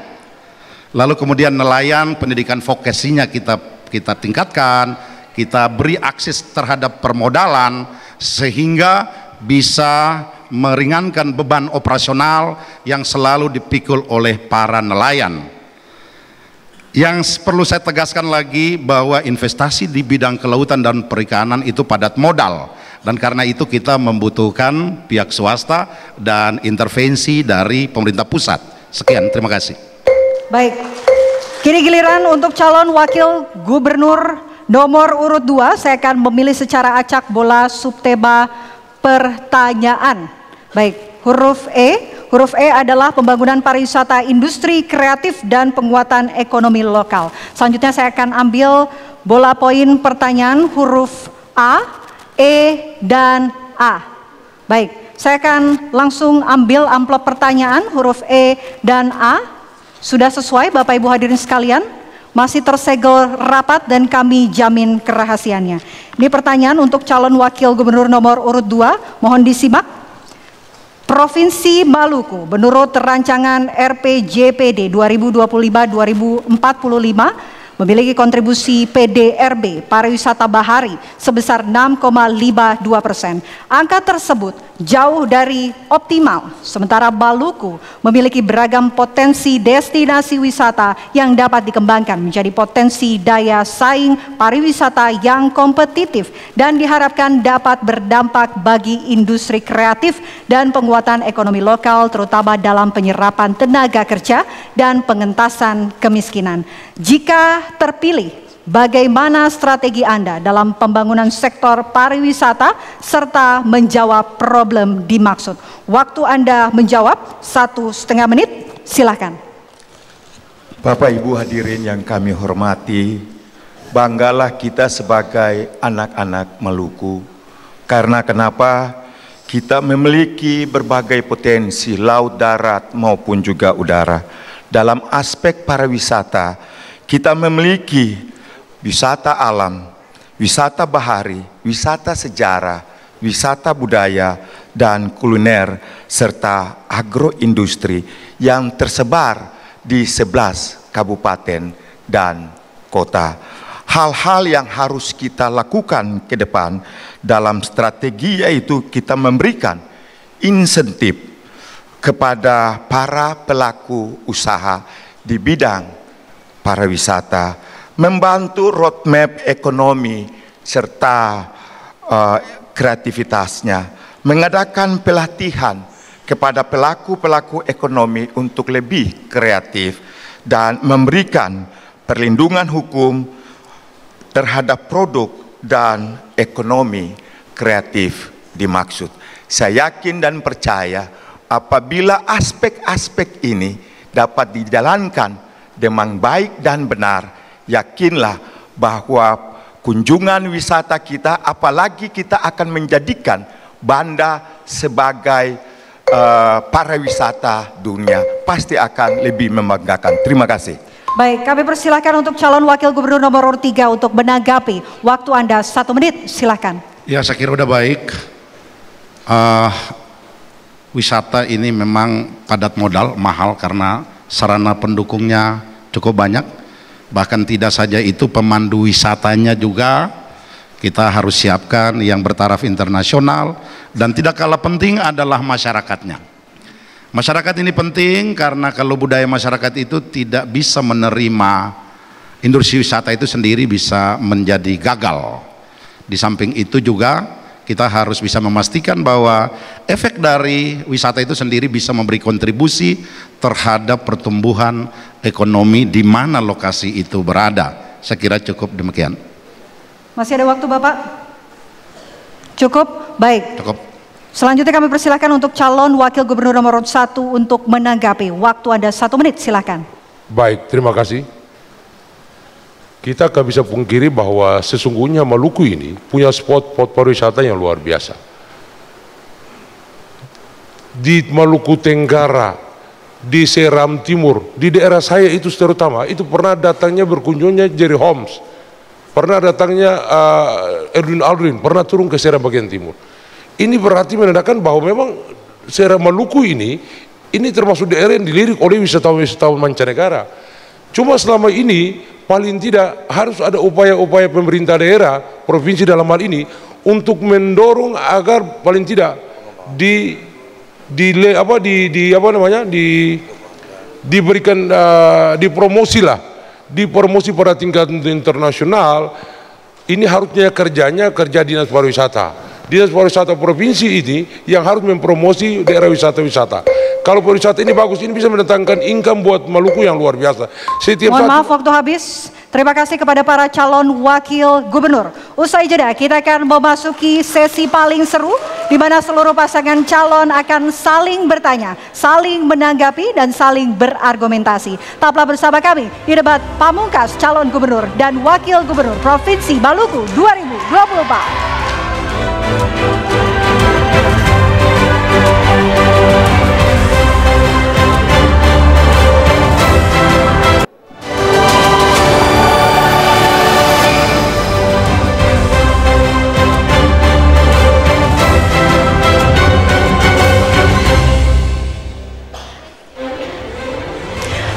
Lalu kemudian nelayan, pendidikan vokasinya kita tingkatkan, kita beri akses terhadap permodalan sehingga bisa meringankan beban operasional yang selalu dipikul oleh para nelayan. Yang perlu saya tegaskan lagi bahwa investasi di bidang kelautan dan perikanan itu padat modal, dan karena itu kita membutuhkan pihak swasta dan intervensi dari pemerintah pusat. Sekian, terima kasih.
Baik, kini giliran untuk calon wakil gubernur nomor urut 2. Saya akan memilih secara acak bola subtema pertanyaan. Baik, huruf E. Huruf E adalah pembangunan pariwisata industri kreatif dan penguatan ekonomi lokal. Selanjutnya saya akan ambil bola poin pertanyaan huruf A, E, dan A. Baik, saya akan langsung ambil amplop pertanyaan huruf E dan A. Sudah sesuai Bapak Ibu hadirin sekalian? Masih tersegel rapat dan kami jamin kerahasiaannya. Ini pertanyaan untuk calon wakil gubernur nomor urut 2, mohon disimak. Provinsi Maluku menurut rancangan RPJPD 2025-2045 memiliki kontribusi PDRB pariwisata bahari sebesar 6,52%. Angka tersebut jauh dari optimal, sementara Maluku memiliki beragam potensi destinasi wisata yang dapat dikembangkan menjadi potensi daya saing pariwisata yang kompetitif dan diharapkan dapat berdampak bagi industri kreatif dan penguatan ekonomi lokal, terutama dalam penyerapan tenaga kerja dan pengentasan kemiskinan. Jika terpilih, bagaimana strategi Anda dalam pembangunan sektor pariwisata serta menjawab problem dimaksud? Waktu Anda menjawab 1,5 menit, silakan.
Bapak Ibu hadirin yang kami hormati, banggalah kita sebagai anak-anak Maluku. Karena kenapa? Kita memiliki berbagai potensi laut, darat maupun juga udara. Dalam aspek pariwisata, kita memiliki wisata alam, wisata bahari, wisata sejarah, wisata budaya, dan kuliner, serta agroindustri yang tersebar di 11 kabupaten dan kota. Hal-hal yang harus kita lakukan ke depan dalam strategi yaitu kita memberikan insentif kepada para pelaku usaha di bidang pariwisata, membantu roadmap ekonomi serta kreativitasnya, mengadakan pelatihan kepada pelaku-pelaku ekonomi untuk lebih kreatif dan memberikan perlindungan hukum, terhadap produk dan ekonomi kreatif dimaksud. Saya yakin dan percaya apabila aspek-aspek ini dapat dijalankan dengan baik dan benar, yakinlah bahwa kunjungan wisata kita, apalagi kita akan menjadikan Banda sebagai pariwisata dunia, pasti akan lebih membanggakan. Terima kasih.
Baik, kami persilahkan untuk calon wakil gubernur nomor urut 3 untuk menanggapi. Waktu Anda 1 menit, silahkan.
Ya, saya kira udah baik. Wisata ini memang padat modal, mahal karena sarana pendukungnya cukup banyak. Bahkan tidak saja itu, pemandu wisatanya juga kita harus siapkan yang bertaraf internasional, dan tidak kalah penting adalah masyarakatnya. Masyarakat ini penting karena kalau budaya masyarakat itu tidak bisa menerima industri wisata itu sendiri, bisa menjadi gagal. Di samping itu juga kita harus bisa memastikan bahwa efek dari wisata itu sendiri bisa memberi kontribusi terhadap pertumbuhan ekonomi di mana lokasi itu berada. Saya kira cukup demikian.
Masih ada waktu Bapak? Cukup? Baik.
Cukup.
Selanjutnya kami persilahkan untuk calon wakil gubernur nomor 1 untuk menanggapi. Waktu Anda 1 menit, silahkan.
Baik, terima kasih. Kita gak bisa pungkiri bahwa sesungguhnya Maluku ini punya spot-spot pariwisata yang luar biasa. Di Maluku Tenggara, di Seram Timur, di daerah saya itu terutama, itu pernah datangnya berkunjungnya Jerry Holmes, pernah datangnya Edwin Aldrin, pernah turun ke Seram bagian timur. Ini berarti menandakan bahwa memang Seram Maluku ini termasuk daerah yang dilirik oleh wisatawan-wisatawan mancanegara. Cuma selama ini paling tidak harus ada upaya-upaya pemerintah daerah, provinsi dalam hal ini, untuk mendorong agar paling tidak diberikan dipromosi pada tingkat internasional. Ini harusnya kerja dinas pariwisata. Dinas pariwisata provinsi ini yang harus mempromosi daerah wisata-wisata. Kalau pariwisata ini bagus, ini bisa mendatangkan income buat Maluku yang luar biasa.
Mohon maaf, waktu habis. Terima kasih kepada para calon wakil gubernur. Usai jeda, kita akan memasuki sesi paling seru, di mana seluruh pasangan calon akan saling bertanya, saling menanggapi, dan saling berargumentasi. Tetaplah bersama kami di debat pamungkas calon gubernur dan wakil gubernur Provinsi Maluku 2024.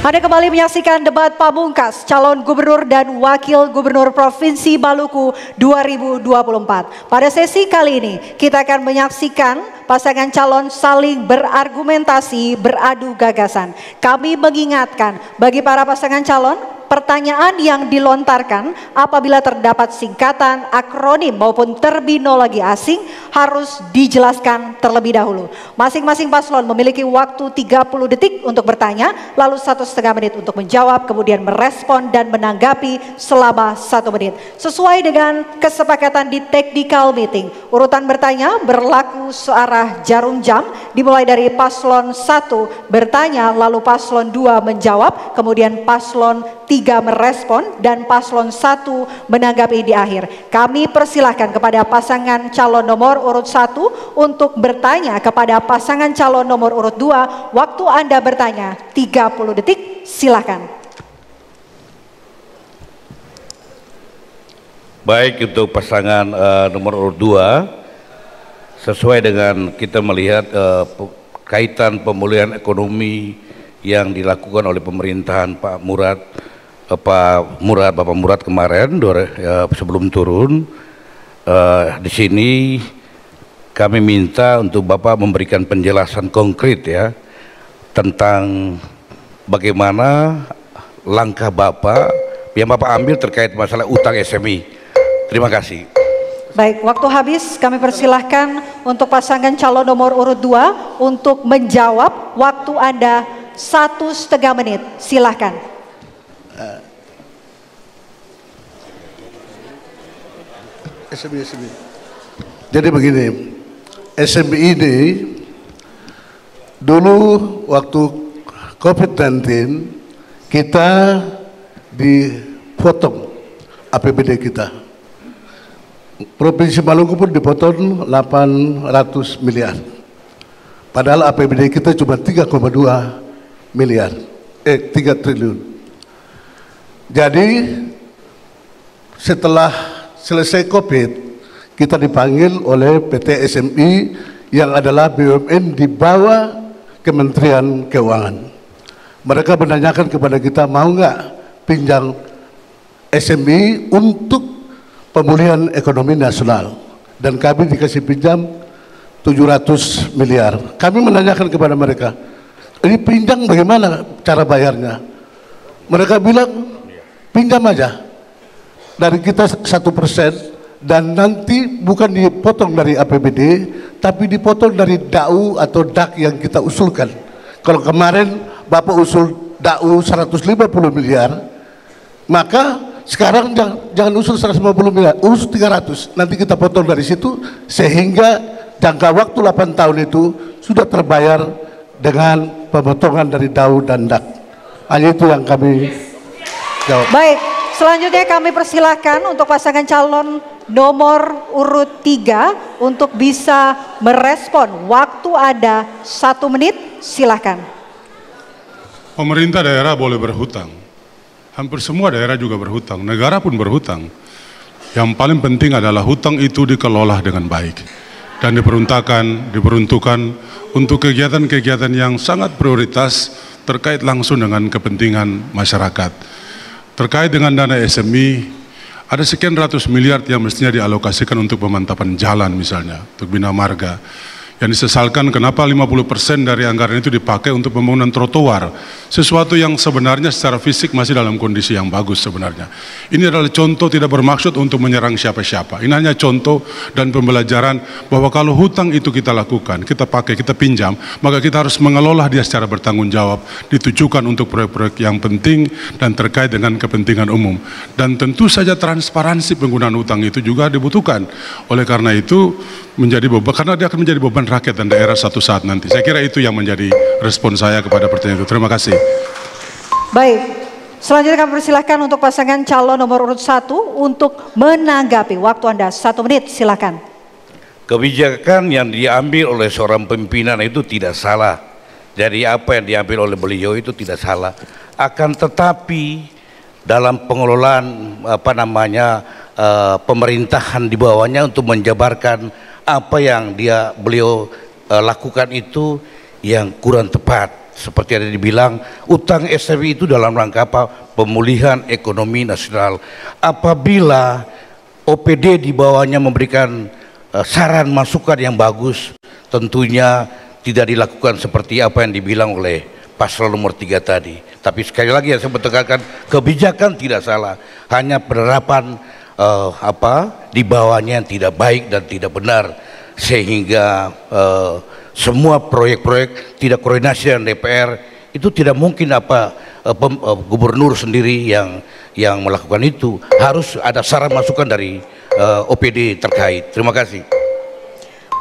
Anda kembali menyaksikan debat pamungkas calon gubernur dan wakil gubernur Provinsi Maluku 2024. Pada sesi kali ini kita akan menyaksikan pasangan calon saling berargumentasi, beradu gagasan. Kami mengingatkan bagi para pasangan calon, pertanyaan yang dilontarkan apabila terdapat singkatan, akronim maupun terminologi asing harus dijelaskan terlebih dahulu. Masing-masing paslon memiliki waktu 30 detik untuk bertanya, lalu 1,5 menit untuk menjawab, kemudian merespon dan menanggapi selama 1 menit. Sesuai dengan kesepakatan di technical meeting, urutan bertanya berlaku searah jarum jam, dimulai dari paslon 1 bertanya, lalu paslon 2 menjawab, kemudian paslon 3 merespon, dan paslon 1 menanggapi di akhir. Kami persilahkan kepada pasangan calon nomor urut 1 untuk bertanya kepada pasangan calon nomor urut 2. Waktu Anda bertanya 30 detik, silakan.
Baik, untuk pasangan nomor urut 2, sesuai dengan kita melihat kaitan pemulihan ekonomi yang dilakukan oleh pemerintahan Bapak Murad kemarin sebelum turun, di sini kami minta untuk Bapak memberikan penjelasan konkret ya tentang bagaimana langkah Bapak yang Bapak ambil terkait masalah utang SME. Terima kasih.
Baik, waktu habis. Kami persilahkan untuk pasangan calon nomor urut 2 untuk menjawab. Waktu Anda 1,5 menit, silahkan.
SMI. Jadi begini, SMI ini dulu waktu COVID-19 kita dipotong APBD kita. Provinsi Maluku pun dipotong 800 miliar. Padahal APBD kita cuma 3,2 miliar, 3 triliun. Jadi setelah selesai COVID, kita dipanggil oleh PT SMI yang adalah BUMN di bawah Kementerian Keuangan. Mereka menanyakan kepada kita, mau nggak pinjam SMI untuk pemulihan ekonomi nasional, dan kami dikasih pinjam 700 miliar. Kami menanyakan kepada mereka, ini pinjam bagaimana cara bayarnya? Mereka bilang, pinjam aja dari kita 1%, dan nanti bukan dipotong dari APBD, tapi dipotong dari DAU atau DAK yang kita usulkan. Kalau kemarin Bapak usul DAU 150 miliar, maka sekarang jangan usul 150 miliar, usul 300. Nanti kita potong dari situ, sehingga jangka waktu 8 tahun itu sudah terbayar dengan pemotongan dari DAU dan DAK. Hanya itu yang kami jawab.
Baik, selanjutnya kami persilahkan untuk pasangan calon nomor urut 3 untuk bisa merespon. Waktu ada 1 menit, silakan.
Pemerintah daerah boleh berhutang. Hampir semua daerah juga berhutang, negara pun berhutang. Yang paling penting adalah hutang itu dikelola dengan baik dan diperuntukkan untuk kegiatan-kegiatan yang sangat prioritas terkait langsung dengan kepentingan masyarakat. Terkait dengan dana SMI, ada sekian ratus miliar yang mestinya dialokasikan untuk pemantapan jalan misalnya, untuk bina marga. Yang disesalkan kenapa 50% dari anggaran itu dipakai untuk pembangunan trotoar, sesuatu yang sebenarnya secara fisik masih dalam kondisi yang bagus sebenarnya. Ini adalah contoh, tidak bermaksud untuk menyerang siapa-siapa. Ini hanya contoh dan pembelajaran bahwa kalau hutang itu kita lakukan, kita pakai, kita pinjam, maka kita harus mengelola dia secara bertanggung jawab, ditujukan untuk proyek-proyek yang penting dan terkait dengan kepentingan umum. Dan tentu saja transparansi penggunaan hutang itu juga dibutuhkan. Oleh karena itu menjadi beban, karena dia akan menjadi beban rakyat dan daerah satu saat nanti. Saya kira itu yang menjadi respon saya kepada pertanyaan itu. Terima kasih.
Baik, selanjutnya kami persilahkan untuk pasangan calon nomor urut 1 untuk menanggapi. Waktu Anda 1 menit, silakan.
Kebijakan yang diambil oleh seorang pimpinan itu tidak salah. Jadi apa yang diambil oleh beliau itu tidak salah. Akan tetapi dalam pengelolaan pemerintahan di bawahnya untuk menjabarkan apa yang beliau lakukan itu yang kurang tepat. Seperti yang dibilang, utang SMI itu dalam rangka apa? Pemulihan ekonomi nasional. Apabila OPD di bawahnya memberikan saran masukan yang bagus, tentunya tidak dilakukan seperti apa yang dibilang oleh paslon nomor 3 tadi. Tapi sekali lagi yang saya tekankan, kebijakan tidak salah, hanya penerapan di bawahnya yang tidak baik dan tidak benar, sehingga semua proyek-proyek tidak koordinasi dengan DPR. Itu tidak mungkin gubernur sendiri yang melakukan itu. Harus ada saran masukan dari OPD terkait. Terima kasih.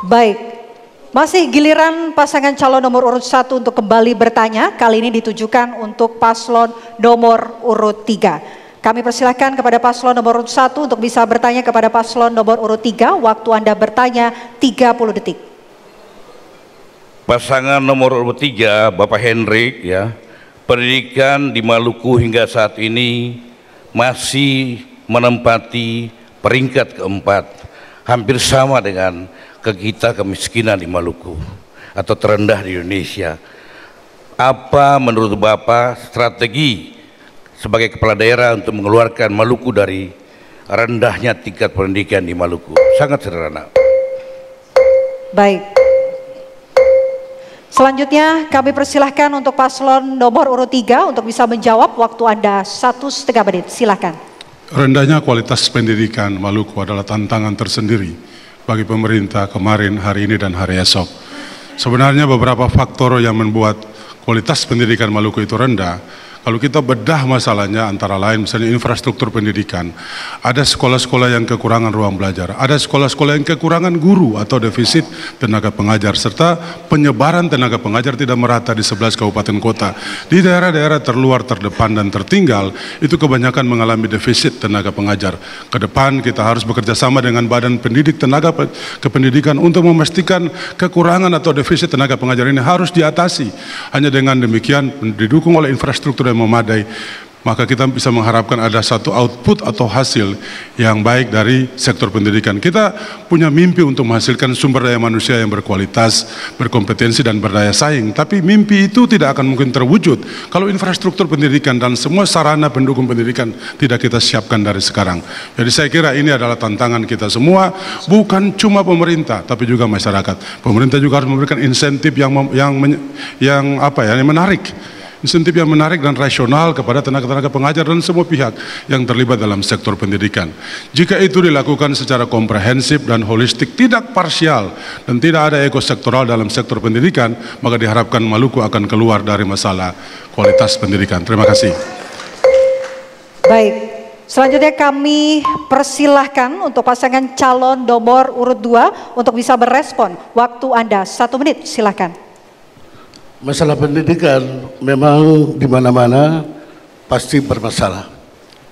Baik,
masih giliran pasangan calon nomor urut 1 untuk kembali bertanya. Kali ini ditujukan untuk paslon nomor urut 3. Kami persilahkan kepada paslon nomor urut 1 untuk bisa bertanya kepada paslon nomor urut 3. Waktu Anda bertanya 30 detik.
Pasangan nomor urut 3, Bapak Hendrik, ya, pendidikan di Maluku hingga saat ini masih menempati peringkat keempat, hampir sama dengan kita kemiskinan di Maluku atau terendah di Indonesia. Apa menurut Bapak strategi sebagai kepala daerah untuk mengeluarkan Maluku dari rendahnya tingkat pendidikan di Maluku? Sangat sederhana.
Baik. Selanjutnya kami persilahkan untuk paslon nomor urut 3 untuk bisa menjawab. Waktu Anda 1,5 menit, silakan.
Rendahnya kualitas pendidikan Maluku adalah tantangan tersendiri bagi pemerintah kemarin, hari ini, dan hari esok. Sebenarnya beberapa faktor yang membuat kualitas pendidikan Maluku itu rendah. Kalau kita bedah masalahnya antara lain misalnya infrastruktur pendidikan, ada sekolah-sekolah yang kekurangan ruang belajar, ada sekolah-sekolah yang kekurangan guru atau defisit tenaga pengajar, serta penyebaran tenaga pengajar tidak merata di 11 kabupaten kota. Di daerah-daerah terluar, terdepan dan tertinggal, itu kebanyakan mengalami defisit tenaga pengajar. Ke depan kita harus bekerja sama dengan Badan Pendidik Tenaga Kependidikan untuk memastikan kekurangan atau defisit tenaga pengajar ini harus diatasi. Hanya dengan demikian, didukung oleh infrastruktur yang memadai, maka kita bisa mengharapkan ada satu output atau hasil yang baik dari sektor pendidikan. Kita punya mimpi untuk menghasilkan sumber daya manusia yang berkualitas, berkompetensi dan berdaya saing, tapi mimpi itu tidak akan mungkin terwujud kalau infrastruktur pendidikan dan semua sarana pendukung pendidikan tidak kita siapkan dari sekarang. Jadi saya kira ini adalah tantangan kita semua, bukan cuma pemerintah tapi juga masyarakat. Pemerintah juga harus memberikan insentif yang menarik, insentif yang menarik dan rasional kepada tenaga-tenaga pengajar dan semua pihak yang terlibat dalam sektor pendidikan. Jika itu dilakukan secara komprehensif dan holistik, tidak parsial, dan tidak ada ekosektoral dalam sektor pendidikan, maka diharapkan Maluku akan keluar dari masalah kualitas pendidikan. Terima kasih.
Baik, selanjutnya kami persilahkan untuk pasangan calon nomor urut 2 untuk bisa berespon. Waktu Anda 1 menit, silakan.
Masalah pendidikan memang di mana-mana pasti bermasalah,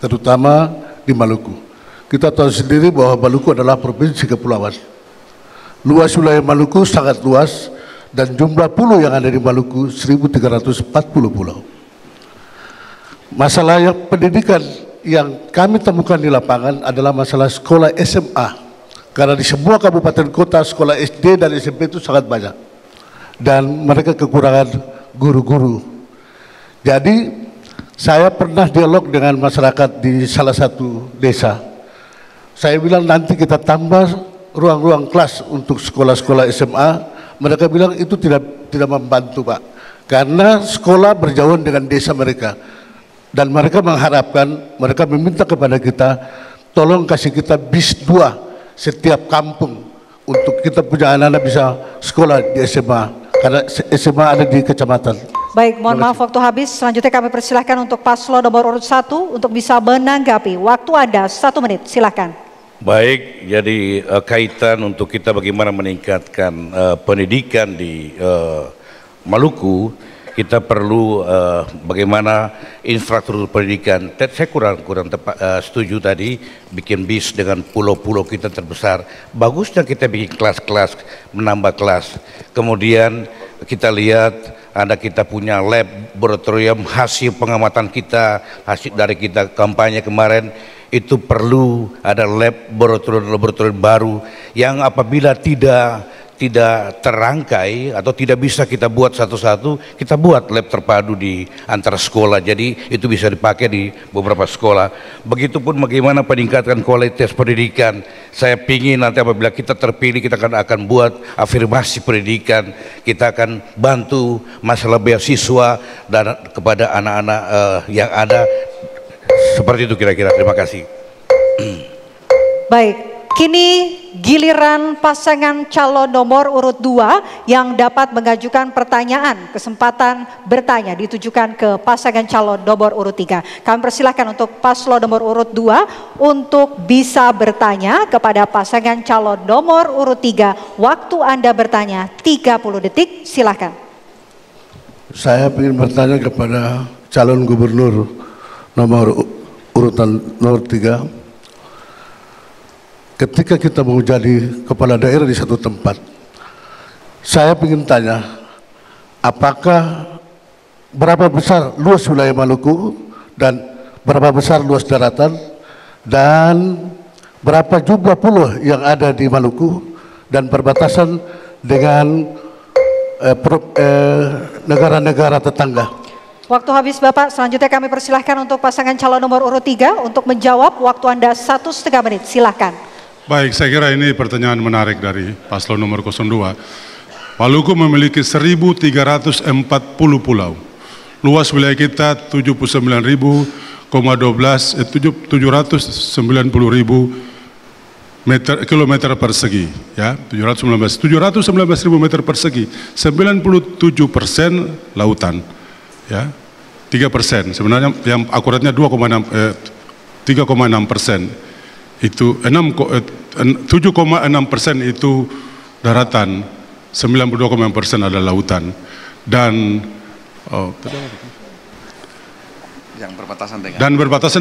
terutama di Maluku. Kita tahu sendiri bahwa Maluku adalah provinsi kepulauan. Luas wilayah Maluku sangat luas dan jumlah pulau yang ada di Maluku 1.340 pulau. Masalah pendidikan yang kami temukan di lapangan adalah masalah sekolah SMA. Karena di semua kabupaten kota sekolah SD dan SMP itu sangat banyak. Dan mereka kekurangan guru-guru. Jadi saya pernah dialog dengan masyarakat di salah satu desa. Saya bilang nanti kita tambah ruang-ruang kelas untuk sekolah-sekolah SMA. Mereka bilang itu tidak membantu, Pak, karena sekolah berjauhan dengan desa mereka. Dan mereka mengharapkan, mereka meminta kepada kita, tolong kasih kita bis 2 setiap kampung untuk kita punya anak-anak bisa sekolah di SMA. Karena SMA ada di kecamatan.
Baik, mohon maaf waktu habis. Selanjutnya kami persilahkan untuk paslon nomor urut 1 untuk bisa menanggapi. Waktu Anda 1 menit, silakan.
Baik, jadi kaitan untuk kita bagaimana meningkatkan pendidikan di Maluku, kita perlu bagaimana infrastruktur pendidikan. Saya kurang setuju tadi bikin bis dengan pulau-pulau kita terbesar. Bagusnya kita bikin kelas-kelas, menambah kelas. Kemudian kita lihat kita punya laboratorium, hasil pengamatan kita, hasil dari kita kampanye kemarin, itu perlu ada laboratorium baru yang apabila tidak terangkai atau tidak bisa kita buat satu-satu, kita buat lab terpadu di antara sekolah, jadi itu bisa dipakai di beberapa sekolah. Begitupun bagaimana peningkatan kualitas pendidikan. Saya ingin nanti apabila kita terpilih, kita akan buat afirmasi pendidikan, kita akan bantu masalah beasiswa dan kepada anak-anak yang ada. Seperti itu kira-kira. Terima kasih.
Baik. Kini giliran pasangan calon nomor urut 2 yang dapat mengajukan pertanyaan. Kesempatan bertanya ditujukan ke pasangan calon nomor urut 3. Kami persilahkan untuk paslon nomor urut 2 untuk bisa bertanya kepada pasangan calon nomor urut 3. Waktu Anda bertanya 30 detik, silakan.
Saya ingin bertanya kepada calon gubernur nomor urutan nomor 3. Ketika kita mau jadi kepala daerah di satu tempat, saya ingin tanya, apakah berapa besar luas wilayah Maluku dan berapa besar luas daratan dan berapa jumlah pulau yang ada di Maluku dan perbatasan dengan negara-negara tetangga.
Waktu habis Bapak, selanjutnya kami persilahkan untuk pasangan calon nomor urut 3 untuk menjawab. Waktu Anda 1,5 menit, silakan.
Baik, saya kira ini pertanyaan menarik dari paslon nomor 02. Maluku memiliki 1.340 pulau. Luas wilayah kita 79.790.000 kilometer persegi, ya, 719.000 meter persegi, 97% lautan, ya, 3%. Sebenarnya yang akuratnya 3,6%. Itu 7,6% itu daratan, 92,6% adalah lautan. Dan
yang berbatasan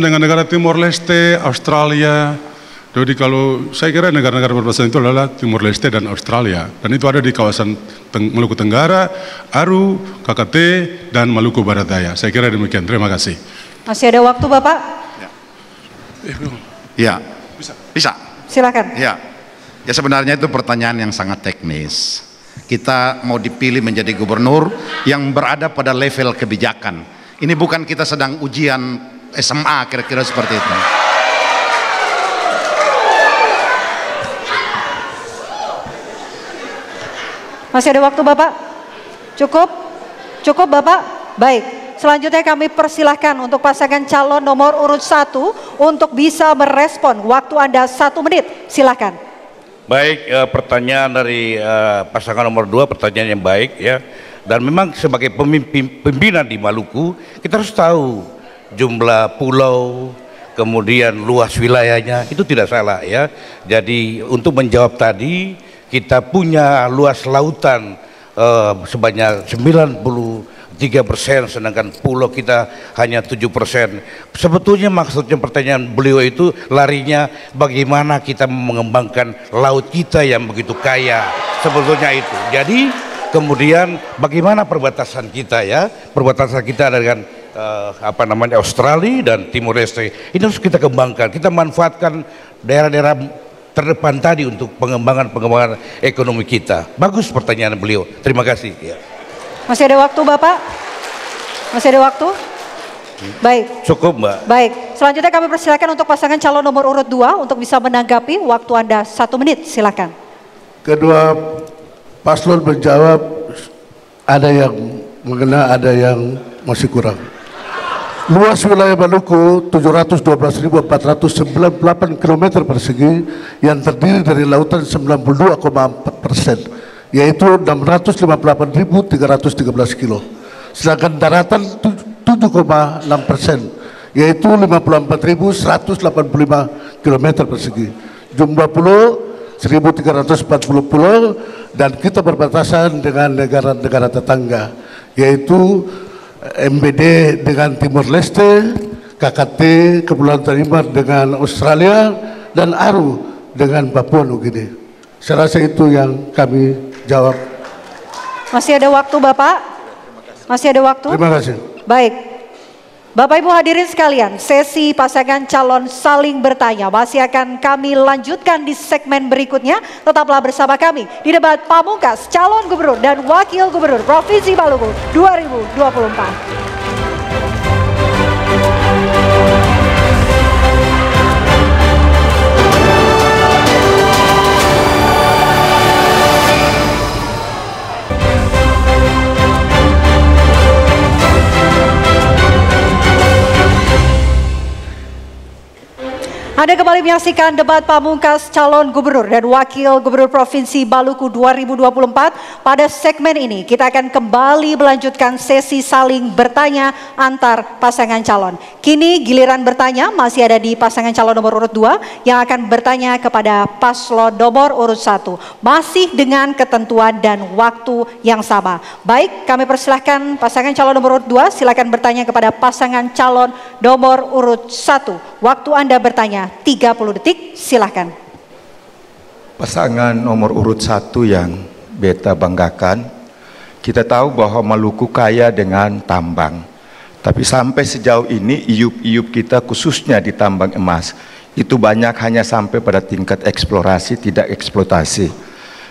dengan negara Timor Leste, Australia. Jadi kalau saya kira negara-negara berbatasan itu adalah Timor Leste dan Australia, dan itu ada di kawasan Maluku Tenggara, Aru, KKT, dan Maluku Barat Daya. Saya kira demikian. Terima kasih.
Masih ada waktu, Bapak?
Ya. Bisa.
Silakan.
Ya. Ya, sebenarnya itu pertanyaan yang sangat teknis. Kita mau dipilih menjadi gubernur yang berada pada level kebijakan. Ini bukan kita sedang ujian SMA, kira-kira seperti itu.
Masih ada waktu, Bapak? Cukup? Cukup, Bapak? Baik. Selanjutnya kami persilahkan untuk pasangan calon nomor urut 1 untuk bisa merespon. Waktu Anda 1 menit. Silakan.
Baik, pertanyaan dari pasangan nomor 2, pertanyaan yang baik ya. Dan memang sebagai pimpinan di Maluku, kita harus tahu jumlah pulau, kemudian luas wilayahnya, itu tidak salah ya. Jadi untuk menjawab tadi, kita punya luas lautan sebanyak 93%, sedangkan pulau kita hanya 7%. Sebetulnya maksudnya pertanyaan beliau itu larinya bagaimana kita mengembangkan laut kita yang begitu kaya. Sebetulnya itu. Jadi kemudian bagaimana perbatasan kita ya, perbatasan kita dengan Australia dan Timor Leste. Ini harus kita kembangkan, kita manfaatkan daerah-daerah terdepan tadi untuk pengembangan ekonomi kita. Bagus pertanyaan beliau. Terima kasih. Ya.
Masih ada waktu, Bapak? Masih ada waktu? Baik.
Cukup, Mbak.
Baik. Selanjutnya kami persilakan untuk pasangan calon nomor urut 2 untuk bisa menanggapi. Waktu Anda 1 menit. Silakan.
Kedua paslon menjawab, ada yang mengena, ada yang masih kurang. Luas wilayah Maluku 712.498 km persegi yang terdiri dari lautan 92,4%, yaitu 658.313 kilo. Sedangkan daratan 7,6%, yaitu 54.185 km persegi. Jumlah pulau 1.340 pulau, dan kita berbatasan dengan negara-negara tetangga, yaitu MBD dengan Timor Leste, KKT Kepulauan Timor dengan Australia, dan Aru dengan Papua Nugini. Saya rasa itu yang kami jawab.
Masih ada waktu, Bapak? Masih ada waktu?
Terima kasih.
Baik. Bapak Ibu hadirin sekalian, sesi pasangan calon saling bertanya masih akan kami lanjutkan di segmen berikutnya. Tetaplah bersama kami di debat pamungkas calon gubernur dan wakil gubernur Provinsi Maluku 2024. Anda kembali menyaksikan debat pamungkas calon gubernur dan wakil gubernur Provinsi Maluku 2024. Pada segmen ini kita akan kembali melanjutkan sesi saling bertanya antar pasangan calon. Kini giliran bertanya masih ada di pasangan calon nomor urut 2 yang akan bertanya kepada paslon nomor urut 1. Masih dengan ketentuan dan waktu yang sama. Baik, kami persilahkan pasangan calon nomor urut 2 silakan bertanya kepada pasangan calon nomor urut 1. Waktu Anda bertanya 30 detik, silahkan.
Pasangan nomor urut 1 yang beta banggakan, kita tahu bahwa Maluku kaya dengan tambang. Tapi sampai sejauh ini iup-iup kita khususnya di tambang emas, itu banyak hanya sampai pada tingkat eksplorasi, tidak eksploitasi.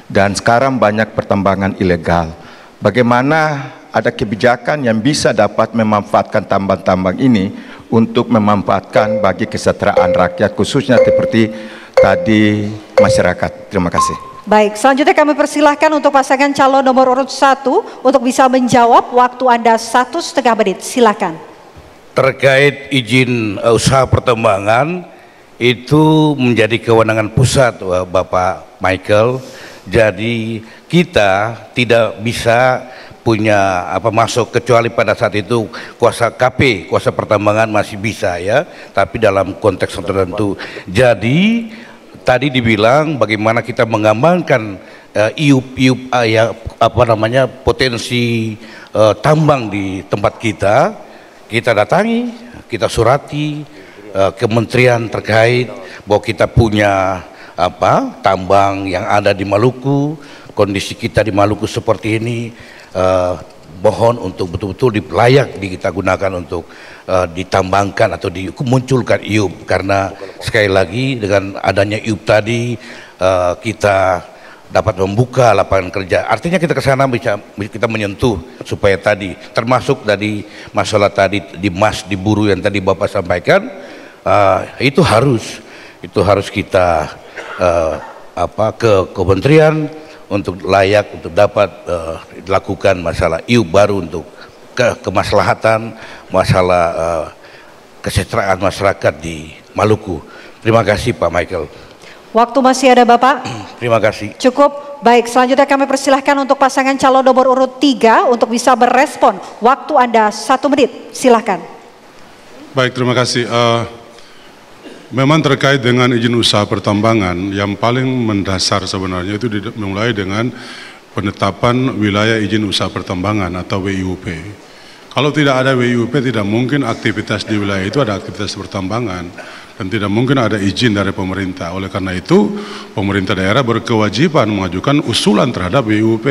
Dan sekarang banyak pertambangan ilegal. Bagaimana ada kebijakan yang bisa dapat memanfaatkan tambang-tambang ini untuk memanfaatkan bagi kesejahteraan rakyat, khususnya seperti tadi masyarakat. Terima kasih.
Baik, selanjutnya kami persilahkan untuk pasangan calon nomor urut 1 untuk bisa menjawab. Waktu Anda 1,5 menit, silakan.
Terkait izin usaha pertambangan itu menjadi kewenangan pusat, Bapak Michael. Jadi kita tidak bisa punya masuk, kecuali pada saat itu kuasa KP, kuasa pertambangan masih bisa ya, tapi dalam konteks tertentu. Jadi tadi dibilang bagaimana kita mengembangkan iup-iup potensi tambang di tempat kita datangi, kita surati kementerian terkait bahwa kita punya tambang yang ada di Maluku, kondisi kita di Maluku seperti ini, mohon untuk betul-betul layak kita gunakan untuk ditambangkan atau dimunculkan iup, karena sekali lagi dengan adanya iup tadi kita dapat membuka lapangan kerja. Artinya kita ke sana bisa kita menyentuh supaya tadi termasuk dari masalah tadi di buruh yang tadi Bapak sampaikan, itu harus kita ke kementerian untuk layak untuk dapat dilakukan masalah iup baru untuk kemaslahatan masalah kesejahteraan masyarakat di Maluku. Terima kasih Pak Michael.
Waktu masih ada Bapak.
Terima kasih.
Cukup. Baik, selanjutnya kami persilahkan untuk pasangan calon nomor urut 3 untuk bisa berespon. Waktu Anda 1 menit, silahkan.
Baik, terima kasih. Memang terkait dengan izin usaha pertambangan, yang paling mendasar sebenarnya itu dimulai dengan penetapan wilayah izin usaha pertambangan atau WIUP. Kalau tidak ada WIUP, tidak mungkin aktivitas di wilayah itu ada aktivitas pertambangan, dan tidak mungkin ada izin dari pemerintah. Oleh karena itu, pemerintah daerah berkewajiban mengajukan usulan terhadap WIUP,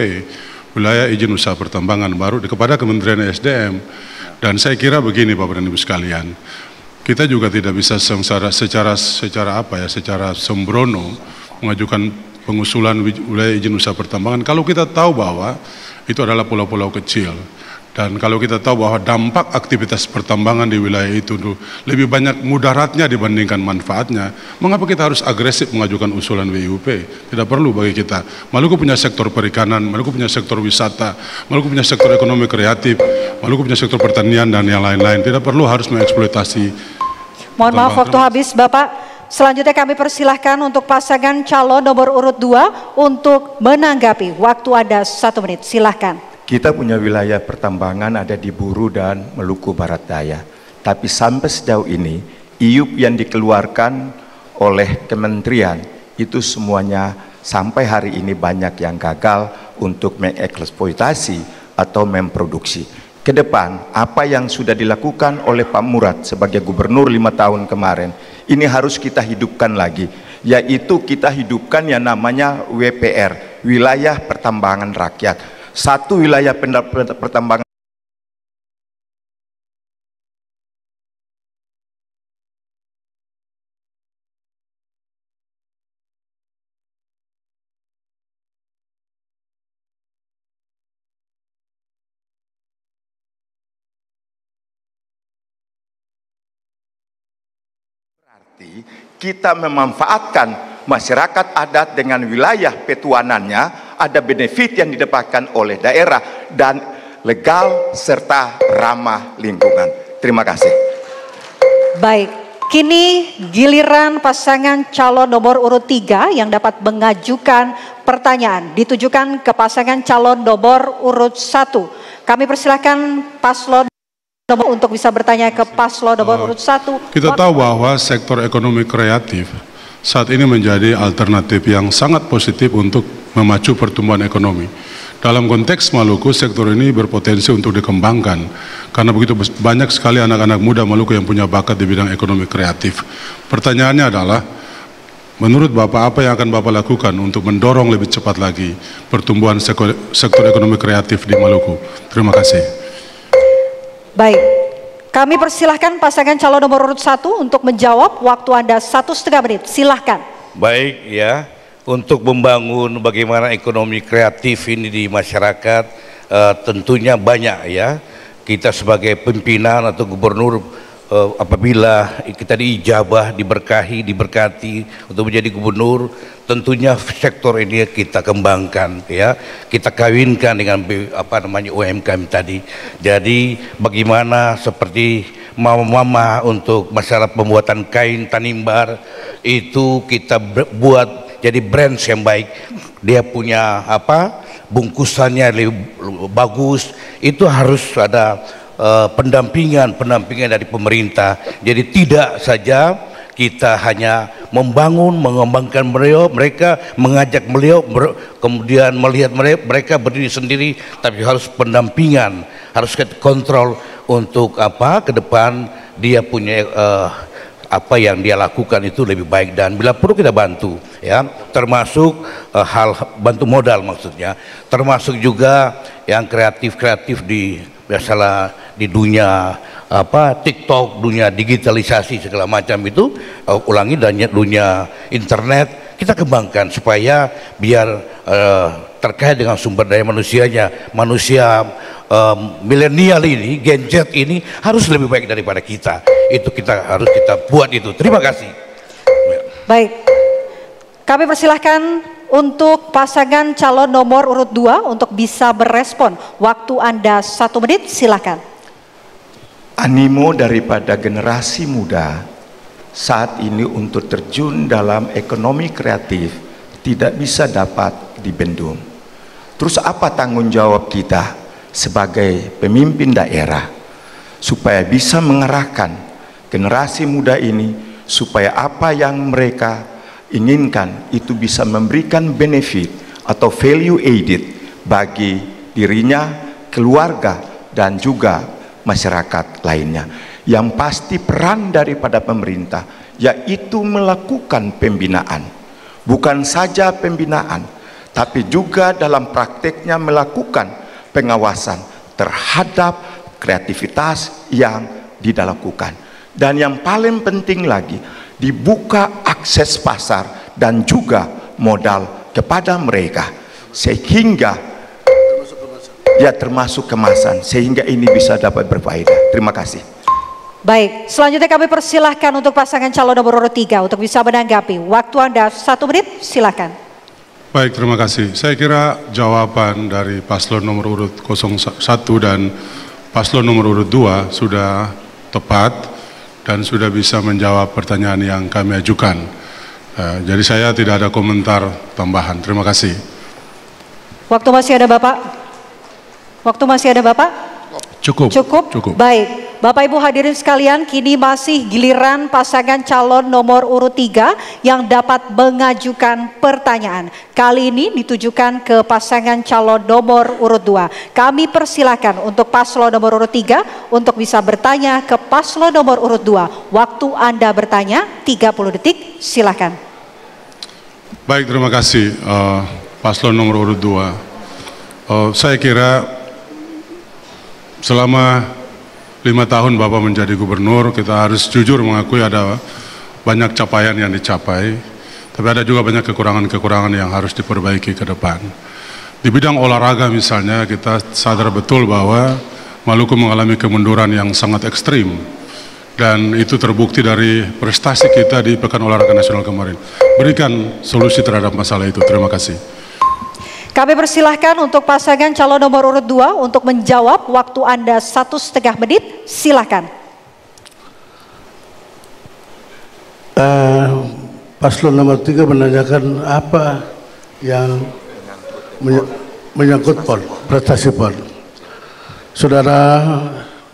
wilayah izin usaha pertambangan baru kepada Kementerian SDM. Dan saya kira begini Bapak dan Ibu sekalian, kita juga tidak bisa secara sembrono mengajukan pengusulan wilayah izin usaha pertambangan kalau kita tahu bahwa itu adalah pulau-pulau kecil, dan kalau kita tahu bahwa dampak aktivitas pertambangan di wilayah itu lebih banyak mudaratnya dibandingkan manfaatnya. Mengapa kita harus agresif mengajukan usulan WIUP? Tidak perlu bagi kita. Maluku punya sektor perikanan, Maluku punya sektor wisata, Maluku punya sektor ekonomi kreatif, Maluku punya sektor pertanian dan yang lain-lain. Tidak perlu harus mengeksploitasi.
Mohon maaf, waktu habis Bapak. Selanjutnya kami persilahkan untuk pasangan calon nomor urut 2 untuk menanggapi. Waktu Anda 1 menit, silahkan.
Kita punya wilayah pertambangan ada di Buru dan Maluku Barat Daya. Tapi sampai sejauh ini, iup yang dikeluarkan oleh kementerian itu semuanya sampai hari ini banyak yang gagal untuk mengeksploitasi atau memproduksi. Ke depan, apa yang sudah dilakukan oleh Pak Murad sebagai gubernur 5 tahun kemarin, ini harus kita hidupkan lagi, yaitu kita hidupkan yang namanya WPR, Wilayah Pertambangan Rakyat. Satu wilayah pertambangan kita memanfaatkan masyarakat adat dengan wilayah petuanannya, ada benefit yang didapatkan oleh daerah dan legal serta ramah lingkungan. Terima kasih.
Baik, kini giliran pasangan calon nomor urut 3 yang dapat mengajukan pertanyaan ditujukan ke pasangan calon nomor urut 1. Kami persilahkan paslon untuk bisa bertanya ke paslon nomor urut 1.
Kita tahu bahwa sektor ekonomi kreatif saat ini menjadi alternatif yang sangat positif untuk memacu pertumbuhan ekonomi. Dalam konteks Maluku, sektor ini berpotensi untuk dikembangkan karena begitu banyak sekali anak-anak muda Maluku yang punya bakat di bidang ekonomi kreatif. Pertanyaannya adalah, menurut Bapak, apa yang akan Bapak lakukan untuk mendorong lebih cepat lagi pertumbuhan sektor ekonomi kreatif di Maluku? Terima kasih.
Baik, kami persilahkan pasangan calon nomor urut 1 untuk menjawab. Waktu Anda 1,5 menit, silahkan.
Baik ya, untuk membangun bagaimana ekonomi kreatif ini di masyarakat, tentunya banyak ya. Kita sebagai pimpinan atau gubernur, apabila kita diijabah, diberkati untuk menjadi gubernur, tentunya sektor ini kita kembangkan ya, kita kawinkan dengan UMKM tadi. Jadi bagaimana seperti mama-mama untuk masalah pembuatan kain tanimbar itu kita buat jadi brand yang baik. Dia punya bungkusannya lebih bagus, itu harus ada pendampingan dari pemerintah. Jadi tidak saja kita hanya membangun, mengembangkan mereka, mengajak beliau, kemudian melihat mereka berdiri sendiri, tapi harus pendampingan, harus kontrol untuk apa ke depan dia punya apa yang dia lakukan itu lebih baik, dan bila perlu kita bantu ya, termasuk hal bantu modal maksudnya, termasuk juga yang kreatif di biasalah di dunia apa TikTok, dunia digitalisasi segala macam itu, ulangi, dan dunia internet kita kembangkan supaya biar terkait dengan sumber daya manusianya, manusia milenial ini, Gen Z ini harus lebih baik daripada kita. Itu harus kita buat itu. Terima kasih.
Baik, kami persilahkan untuk pasangan calon nomor urut 2 untuk bisa berespon. Waktu Anda 1 menit, silakan.
Animo daripada generasi muda saat ini untuk terjun dalam ekonomi kreatif tidak bisa dapat dibendung. Terus apa tanggung jawab kita sebagai pemimpin daerah supaya bisa mengarahkan generasi muda ini supaya apa yang mereka inginkan itu bisa memberikan benefit atau value added bagi dirinya, keluarga, dan juga masyarakat lainnya. Yang pasti peran daripada pemerintah yaitu melakukan pembinaan, bukan saja pembinaan, tapi juga dalam prakteknya melakukan pengawasan terhadap kreativitas yang dilakukan. Dan yang paling penting lagi, dibuka akses pasar dan juga modal kepada mereka, sehingga ya termasuk kemasan, sehingga ini bisa dapat berfaedah. Terima kasih.
Baik, selanjutnya kami persilahkan untuk pasangan calon nomor urut 3 untuk bisa menanggapi. Waktu Anda 1 menit, silakan.
Baik, terima kasih. Saya kira jawaban dari paslon nomor urut 01 dan paslon nomor urut 2 sudah tepat dan sudah bisa menjawab pertanyaan yang kami ajukan. Jadi saya tidak ada komentar tambahan. Terima kasih.
Waktu masih ada Bapak? Waktu masih ada Bapak?
Cukup.
Baik, Bapak Ibu hadirin sekalian, kini masih giliran pasangan calon nomor urut 3 yang dapat mengajukan pertanyaan. Kali ini ditujukan ke pasangan calon nomor urut 2. Kami persilakan untuk paslon nomor urut 3 untuk bisa bertanya ke paslon nomor urut 2. Waktu Anda bertanya 30 detik, silakan.
Baik, terima kasih paslon nomor urut 2. Saya kira selama 5 tahun Bapak menjadi gubernur, kita harus jujur mengakui ada banyak capaian yang dicapai, tapi ada juga banyak kekurangan-kekurangan yang harus diperbaiki ke depan. Di bidang olahraga misalnya, kita sadar betul bahwa Maluku mengalami kemunduran yang sangat ekstrim, dan itu terbukti dari prestasi kita di Pekan Olahraga Nasional kemarin. Berikan solusi terhadap masalah itu. Terima kasih.
Kami persilahkan untuk pasangan calon nomor urut 2 untuk menjawab. Waktu Anda 1,5 menit, silakan.
Paslon nomor 3 menanyakan apa yang menyangkut PON, prestasi PON. Saudara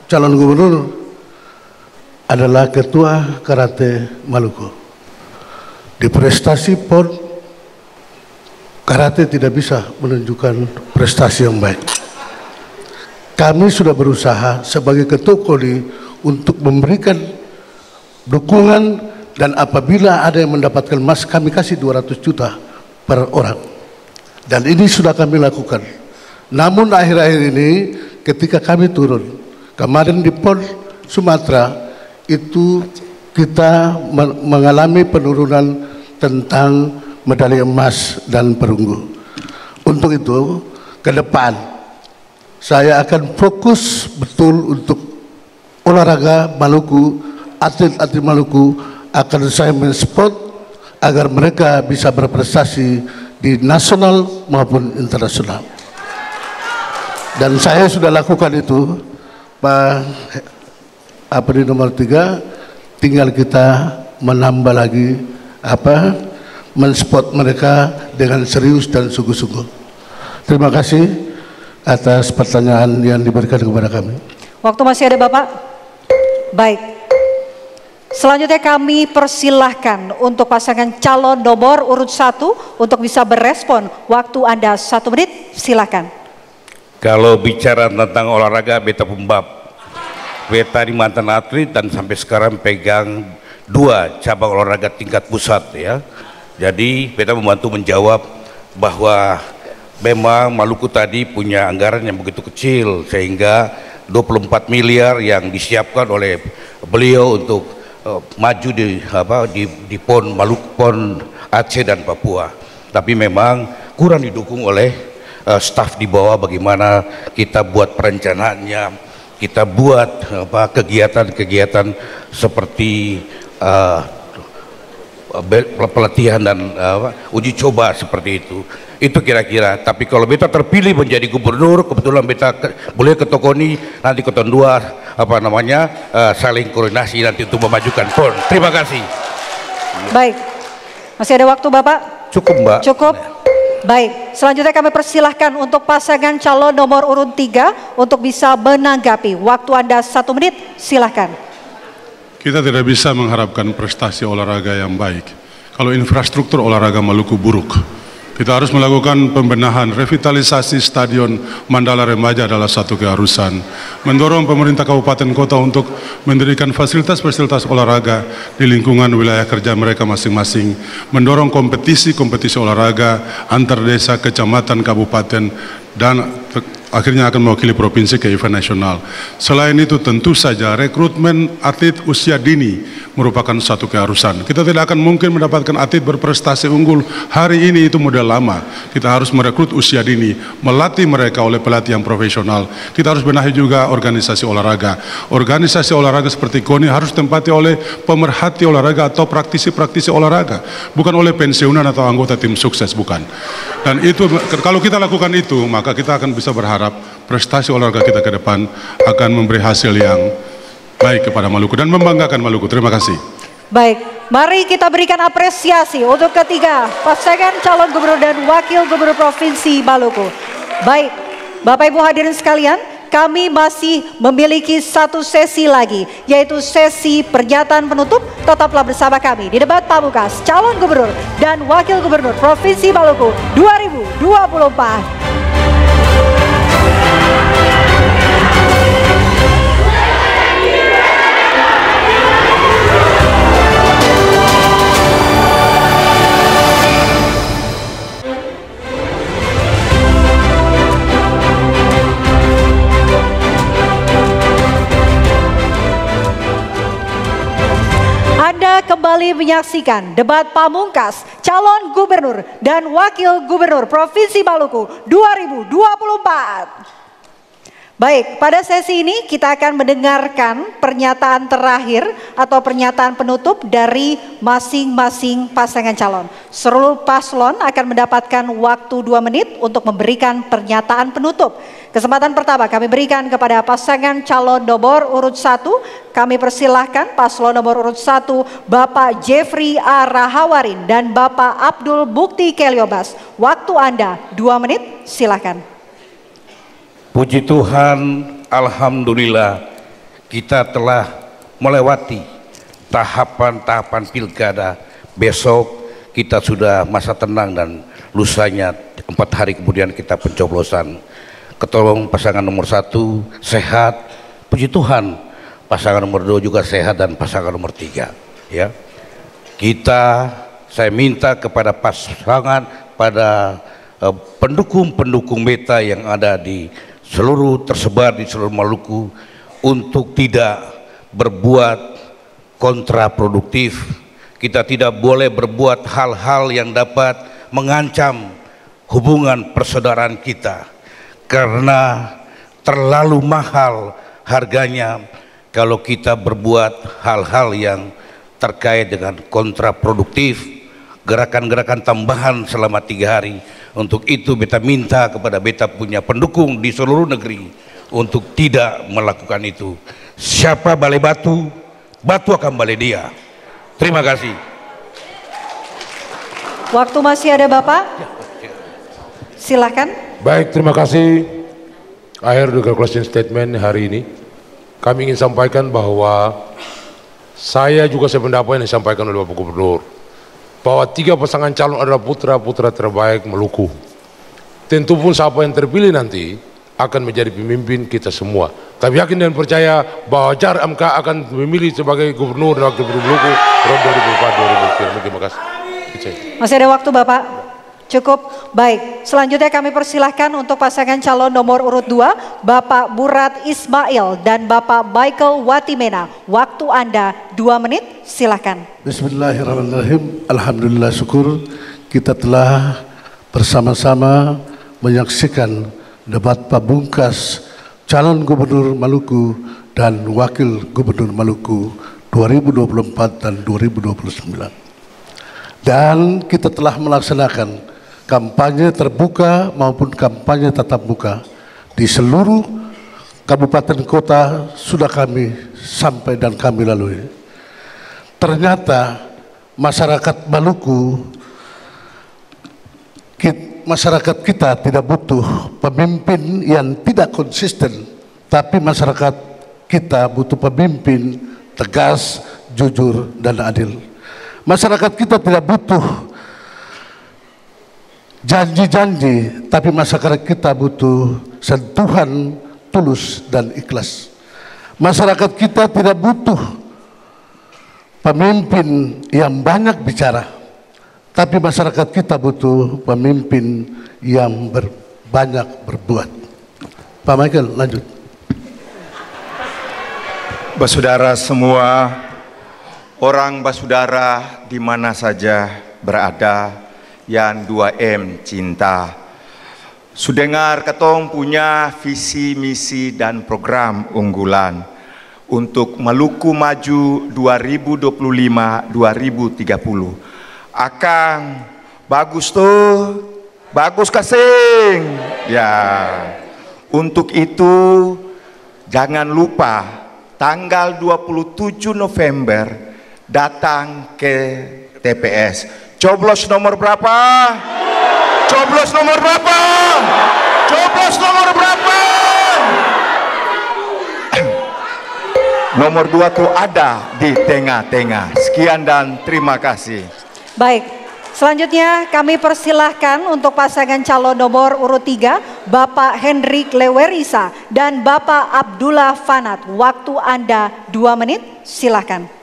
calon gubernur adalah ketua karate Maluku. Di prestasi PON, karate tidak bisa menunjukkan prestasi yang baik. Kami sudah berusaha sebagai ketua KONI untuk memberikan dukungan, dan apabila ada yang mendapatkan emas, kami kasih 200 juta per orang. Dan ini sudah kami lakukan. Namun akhir-akhir ini ketika kami turun, kemarin di PON Sumatera, itu kita mengalami penurunan tentang medali emas dan perunggu. Untuk itu, ke depan saya akan fokus betul untuk olahraga Maluku, atlet-atlet Maluku akan saya mensupport agar mereka bisa berprestasi di nasional maupun internasional. Dan saya sudah lakukan itu, Pak di nomor 3, tinggal kita menambah lagi mensupport mereka dengan serius dan sungguh-sungguh. Terima kasih atas pertanyaan yang diberikan kepada kami.
Waktu masih ada Bapak? Baik. Selanjutnya kami persilahkan untuk pasangan calon nomor urut 1 untuk bisa berespon. Waktu Anda 1 menit, silakan.
Kalau bicara tentang olahraga, beta pembab. Beta di mantan atlet dan sampai sekarang pegang 2 cabang olahraga tingkat pusat ya. Jadi beta membantu menjawab bahwa memang Maluku tadi punya anggaran yang begitu kecil sehingga 24 miliar yang disiapkan oleh beliau untuk maju di PON Maluku, PON Aceh dan Papua. Tapi memang kurang didukung oleh staf di bawah. Bagaimana kita buat perencanaannya, kita buat kegiatan-kegiatan seperti pelatihan dan uji coba seperti itu kira-kira. Tapi kalau beta terpilih menjadi gubernur, kebetulan beta boleh ke Tokoni nanti ke tahun 2 saling koordinasi nanti untuk memajukan PON. Terima kasih.
Baik, masih ada waktu Bapak?
Cukup Mbak.
Cukup. Baik, selanjutnya kami persilahkan untuk pasangan calon nomor urut 3 untuk bisa menanggapi. Waktu Anda 1 menit, silahkan.
Kita tidak bisa mengharapkan prestasi olahraga yang baik kalau infrastruktur olahraga Maluku buruk. Kita harus melakukan pembenahan, revitalisasi Stadion Mandala Remaja adalah satu keharusan. Mendorong pemerintah kabupaten kota untuk mendirikan fasilitas-fasilitas olahraga di lingkungan wilayah kerja mereka masing-masing. Mendorong kompetisi-kompetisi olahraga antar desa, kecamatan, kabupaten, dan akhirnya akan mewakili provinsi ke event nasional. Selain itu tentu saja rekrutmen atlet usia dini merupakan satu keharusan. Kita tidak akan mungkin mendapatkan atlet berprestasi unggul hari ini, itu model lama. Kita harus merekrut usia dini, melatih mereka oleh pelatih yang profesional. Kita harus benahi juga organisasi olahraga. Organisasi olahraga seperti KONI harus ditempati oleh pemerhati olahraga atau praktisi-praktisi olahraga, bukan oleh pensiunan atau anggota tim sukses, bukan. Dan itu kalau kita lakukan itu, maka kita akan bisa berharap prestasi olahraga kita ke depan akan memberi hasil yang baik kepada Maluku dan membanggakan Maluku. Terima kasih.
Baik, mari kita berikan apresiasi untuk ketiga pasangan calon gubernur dan wakil gubernur Provinsi Maluku. Baik, Bapak Ibu hadirin sekalian, kami masih memiliki satu sesi lagi, yaitu sesi pernyataan penutup. Tetaplah bersama kami di debat pamungkas calon gubernur dan wakil gubernur Provinsi Maluku 2024. Anda kembali menyaksikan debat pamungkas calon gubernur dan wakil gubernur Provinsi Maluku 2024. Baik, pada sesi ini kita akan mendengarkan pernyataan terakhir atau pernyataan penutup dari masing-masing pasangan calon. Seluruh paslon akan mendapatkan waktu 2 menit untuk memberikan pernyataan penutup. Kesempatan pertama kami berikan kepada pasangan calon nomor urut 1. Kami persilahkan paslon nomor urut 1 Bapak Jeffrey A. Rahawarin dan Bapak Abdul Bukti Keliobas. Waktu Anda 2 menit, silakan.
Puji Tuhan, alhamdulillah kita telah melewati tahapan-tahapan pilkada. Besok kita sudah masa tenang dan lusanya 4 hari kemudian kita pencoblosan. Ketolong pasangan nomor 1 sehat, puji Tuhan. Pasangan nomor 2 juga sehat dan pasangan nomor 3 ya. Saya minta kepada pasangan, pada pendukung-pendukung beta yang ada di tersebar di seluruh Maluku untuk tidak berbuat kontraproduktif. Kita tidak boleh berbuat hal-hal yang dapat mengancam hubungan persaudaraan kita, karena terlalu mahal harganya kalau kita berbuat hal-hal yang terkait dengan kontraproduktif, gerakan-gerakan tambahan selama 3 hari. Untuk itu beta minta kepada beta punya pendukung di seluruh negeri untuk tidak melakukan itu. Siapa balai batu, batu akan balai dia. Terima kasih.
Waktu masih ada Bapak, silakan.
Baik, terima kasih. Akhir dari closing statement hari ini, kami ingin sampaikan bahwa saya juga sependapat yang disampaikan oleh Bapak Gubernur, bahwa 3 pasangan calon adalah putra-putra terbaik Maluku. Tentu pun siapa yang terpilih nanti akan menjadi pemimpin kita semua. Tapi yakin dan percaya bahwa JAR MK akan memilih sebagai Gubernur dan Wakil Gubernur Maluku tahun 2004-2009. Terima kasih.
Masih ada waktu Bapak? Cukup. Baik, selanjutnya kami persilahkan untuk pasangan calon nomor urut 2, Bapak Burat Ismail dan Bapak Michael Watimena. Waktu Anda 2 menit, silakan.
Bismillahirrahmanirrahim. Alhamdulillah, syukur kita telah bersama-sama menyaksikan debat pamungkas calon Gubernur Maluku dan Wakil Gubernur Maluku 2024 dan 2029. Dan kita telah melaksanakan kampanye terbuka maupun kampanye tatap muka di seluruh kabupaten kota sudah kami sampai dan kami lalui. Ternyata masyarakat Maluku, masyarakat kita tidak butuh pemimpin yang tidak konsisten, tapi masyarakat kita butuh pemimpin tegas, jujur, dan adil. Masyarakat kita tidak butuh janji-janji, tapi masyarakat kita butuh sentuhan tulus dan ikhlas. Masyarakat kita tidak butuh pemimpin yang banyak bicara, tapi masyarakat kita butuh pemimpin yang banyak berbuat. Pak Michael, lanjut.
Basudara semua, orang basudara di mana saja berada, yang 2M cinta. Sudengar ketong punya visi, misi, dan program unggulan untuk Maluku Maju 2025-2030. Akang, bagus tuh, bagus kasing. Ya, untuk itu jangan lupa tanggal 27 November datang ke TPS. Coblos nomor berapa? Coblos nomor berapa? Coblos nomor berapa? Nomor 2 tuh ada di tengah-tengah. Sekian dan terima kasih.
Baik, selanjutnya kami persilahkan untuk pasangan calon nomor urut 3, Bapak Hendrik Lewerisa dan Bapak Abdullah Fanat. Waktu Anda 2 menit, silakan.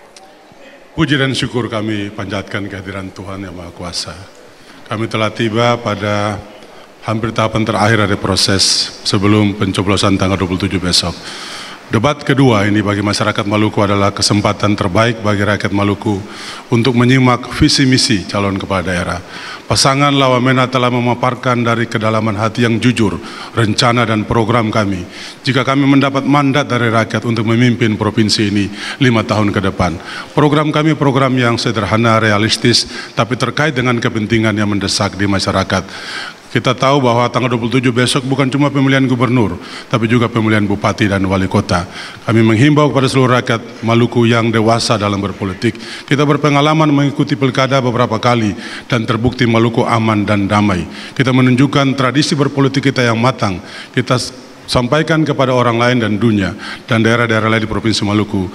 Puji dan syukur kami panjatkan kehadiran Tuhan Yang Maha Kuasa. Kami telah tiba pada hampir tahapan terakhir dari proses sebelum pencoblosan tanggal 27 besok. Debat kedua ini bagi masyarakat Maluku adalah kesempatan terbaik bagi rakyat Maluku untuk menyimak visi misi calon kepala daerah. Pasangan Lawamena telah memaparkan dari kedalaman hati yang jujur, rencana dan program kami. Jika kami mendapat mandat dari rakyat untuk memimpin provinsi ini 5 tahun ke depan. Program kami program yang sederhana, realistis, tapi terkait dengan kepentingan yang mendesak di masyarakat. Kita tahu bahwa tanggal 27 besok bukan cuma pemilihan gubernur, tapi juga pemilihan bupati dan wali kota. Kami menghimbau kepada seluruh rakyat Maluku yang dewasa dalam berpolitik. Kita berpengalaman mengikuti pilkada beberapa kali dan terbukti Maluku aman dan damai. Kita menunjukkan tradisi berpolitik kita yang matang. Kita sampaikan kepada orang lain dan dunia dan daerah-daerah lain di Provinsi Maluku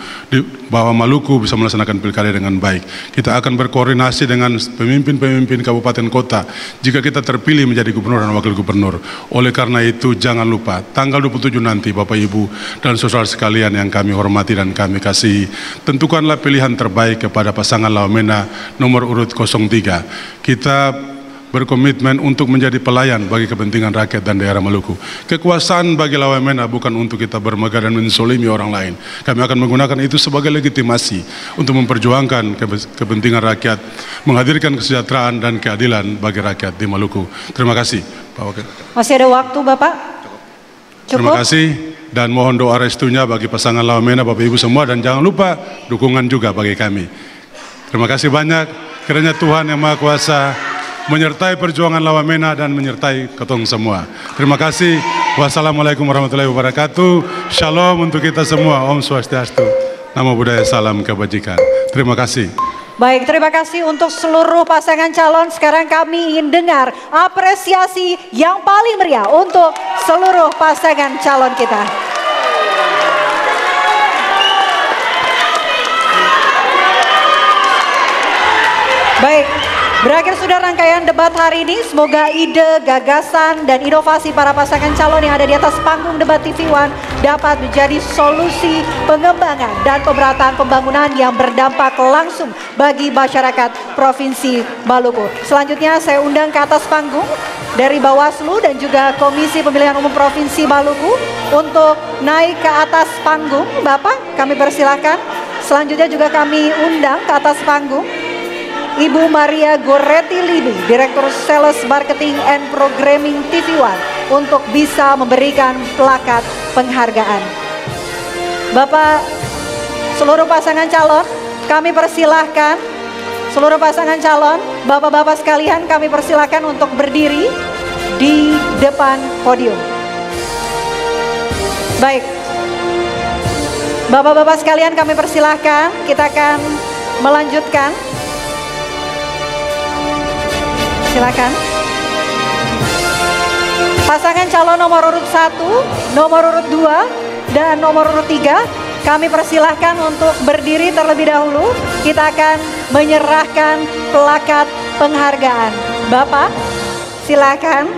bahwa Maluku bisa melaksanakan pilkada dengan baik. Kita akan berkoordinasi dengan pemimpin-pemimpin kabupaten kota jika kita terpilih menjadi gubernur dan wakil gubernur. Oleh karena itu jangan lupa tanggal 27 nanti Bapak Ibu dan saudara sekalian yang kami hormati dan kami kasihi, tentukanlah pilihan terbaik kepada pasangan Lawamena nomor urut 03. Kita berkomitmen untuk menjadi pelayan bagi kepentingan rakyat dan daerah Maluku. Kekuasaan bagi Lawamena bukan untuk kita bermegah dan mensolimi orang lain. Kami akan menggunakan itu sebagai legitimasi untuk memperjuangkan kepentingan rakyat, menghadirkan kesejahteraan dan keadilan bagi rakyat di Maluku. Terima kasih, Pak Wakil.
Masih ada waktu, Bapak? Cukup?
Terima kasih dan mohon doa restunya bagi pasangan Lawamena, Bapak Ibu semua, dan jangan lupa dukungan juga bagi kami. Terima kasih banyak. Kiranya Tuhan Yang Maha Kuasa menyertai perjuangan Lawamena dan menyertai ketong semua. Terima kasih. Wassalamualaikum warahmatullahi wabarakatuh. Shalom untuk kita semua. Om Swastiastu. Namo Buddhaya, salam kebajikan. Terima kasih.
Baik, terima kasih untuk seluruh pasangan calon. Sekarang kami ingin dengar apresiasi yang paling meriah untuk seluruh pasangan calon kita. Baik, berakhir sudah rangkaian debat hari ini. Semoga ide, gagasan, dan inovasi para pasangan calon yang ada di atas panggung debat TV One dapat menjadi solusi pengembangan dan pemerataan pembangunan yang berdampak langsung bagi masyarakat Provinsi Maluku. Selanjutnya saya undang ke atas panggung dari Bawaslu dan juga Komisi Pemilihan Umum Provinsi Maluku untuk naik ke atas panggung. Bapak, kami persilakan. Selanjutnya juga kami undang ke atas panggung Ibu Maria Goretti Libi, Direktur Sales Marketing and Programming TV One, untuk bisa memberikan plakat penghargaan. Bapak, seluruh pasangan calon, kami persilahkan. Seluruh pasangan calon, bapak-bapak sekalian, kami persilahkan untuk berdiri di depan podium. Baik, bapak-bapak sekalian, kami persilahkan. Kita akan melanjutkan. Silakan. Pasangan calon nomor urut 1, nomor urut 2, dan nomor urut 3, kami persilahkan untuk berdiri terlebih dahulu. Kita akan menyerahkan plakat penghargaan. Bapak, silakan.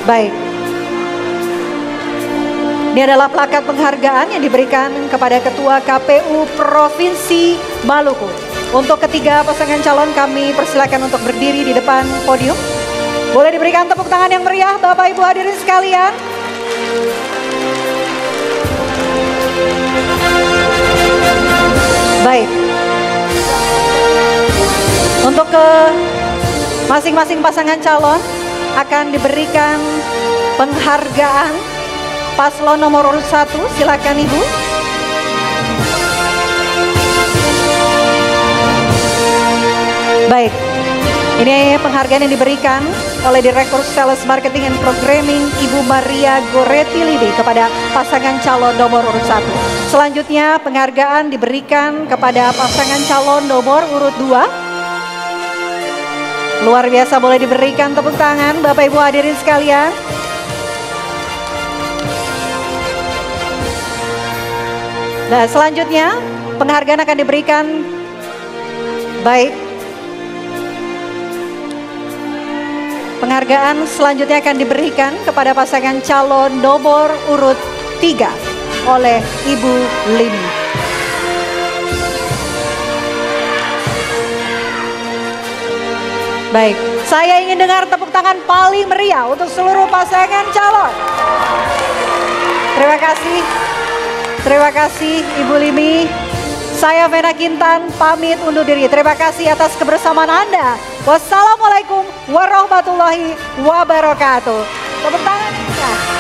Baik. Ini adalah plakat penghargaan yang diberikan kepada Ketua KPU Provinsi Maluku. Untuk ketiga pasangan calon kami persilakan untuk berdiri di depan podium. Boleh diberikan tepuk tangan yang meriah Bapak Ibu hadirin sekalian. Baik. Untuk ke masing-masing pasangan calon akan diberikan penghargaan. Paslon nomor urut 1, silakan Ibu. Baik, ini penghargaan yang diberikan oleh Direktur Sales Marketing and Programming Ibu Maria Goretti Libi kepada pasangan calon nomor urut 1. Selanjutnya penghargaan diberikan kepada pasangan calon nomor urut 2. Luar biasa, boleh diberikan tepuk tangan Bapak Ibu hadirin sekalian. Nah, selanjutnya penghargaan akan diberikan. Baik. Penghargaan selanjutnya akan diberikan kepada pasangan calon nomor urut 3 oleh Ibu Lini. Baik, saya ingin dengar tepuk tangan paling meriah untuk seluruh pasangan calon. Terima kasih. Terima kasih Ibu Lini. Saya Vena Kintan pamit undur diri. Terima kasih atas kebersamaan Anda. Wassalamualaikum warahmatullahi wabarakatuh. Tepuk tangan.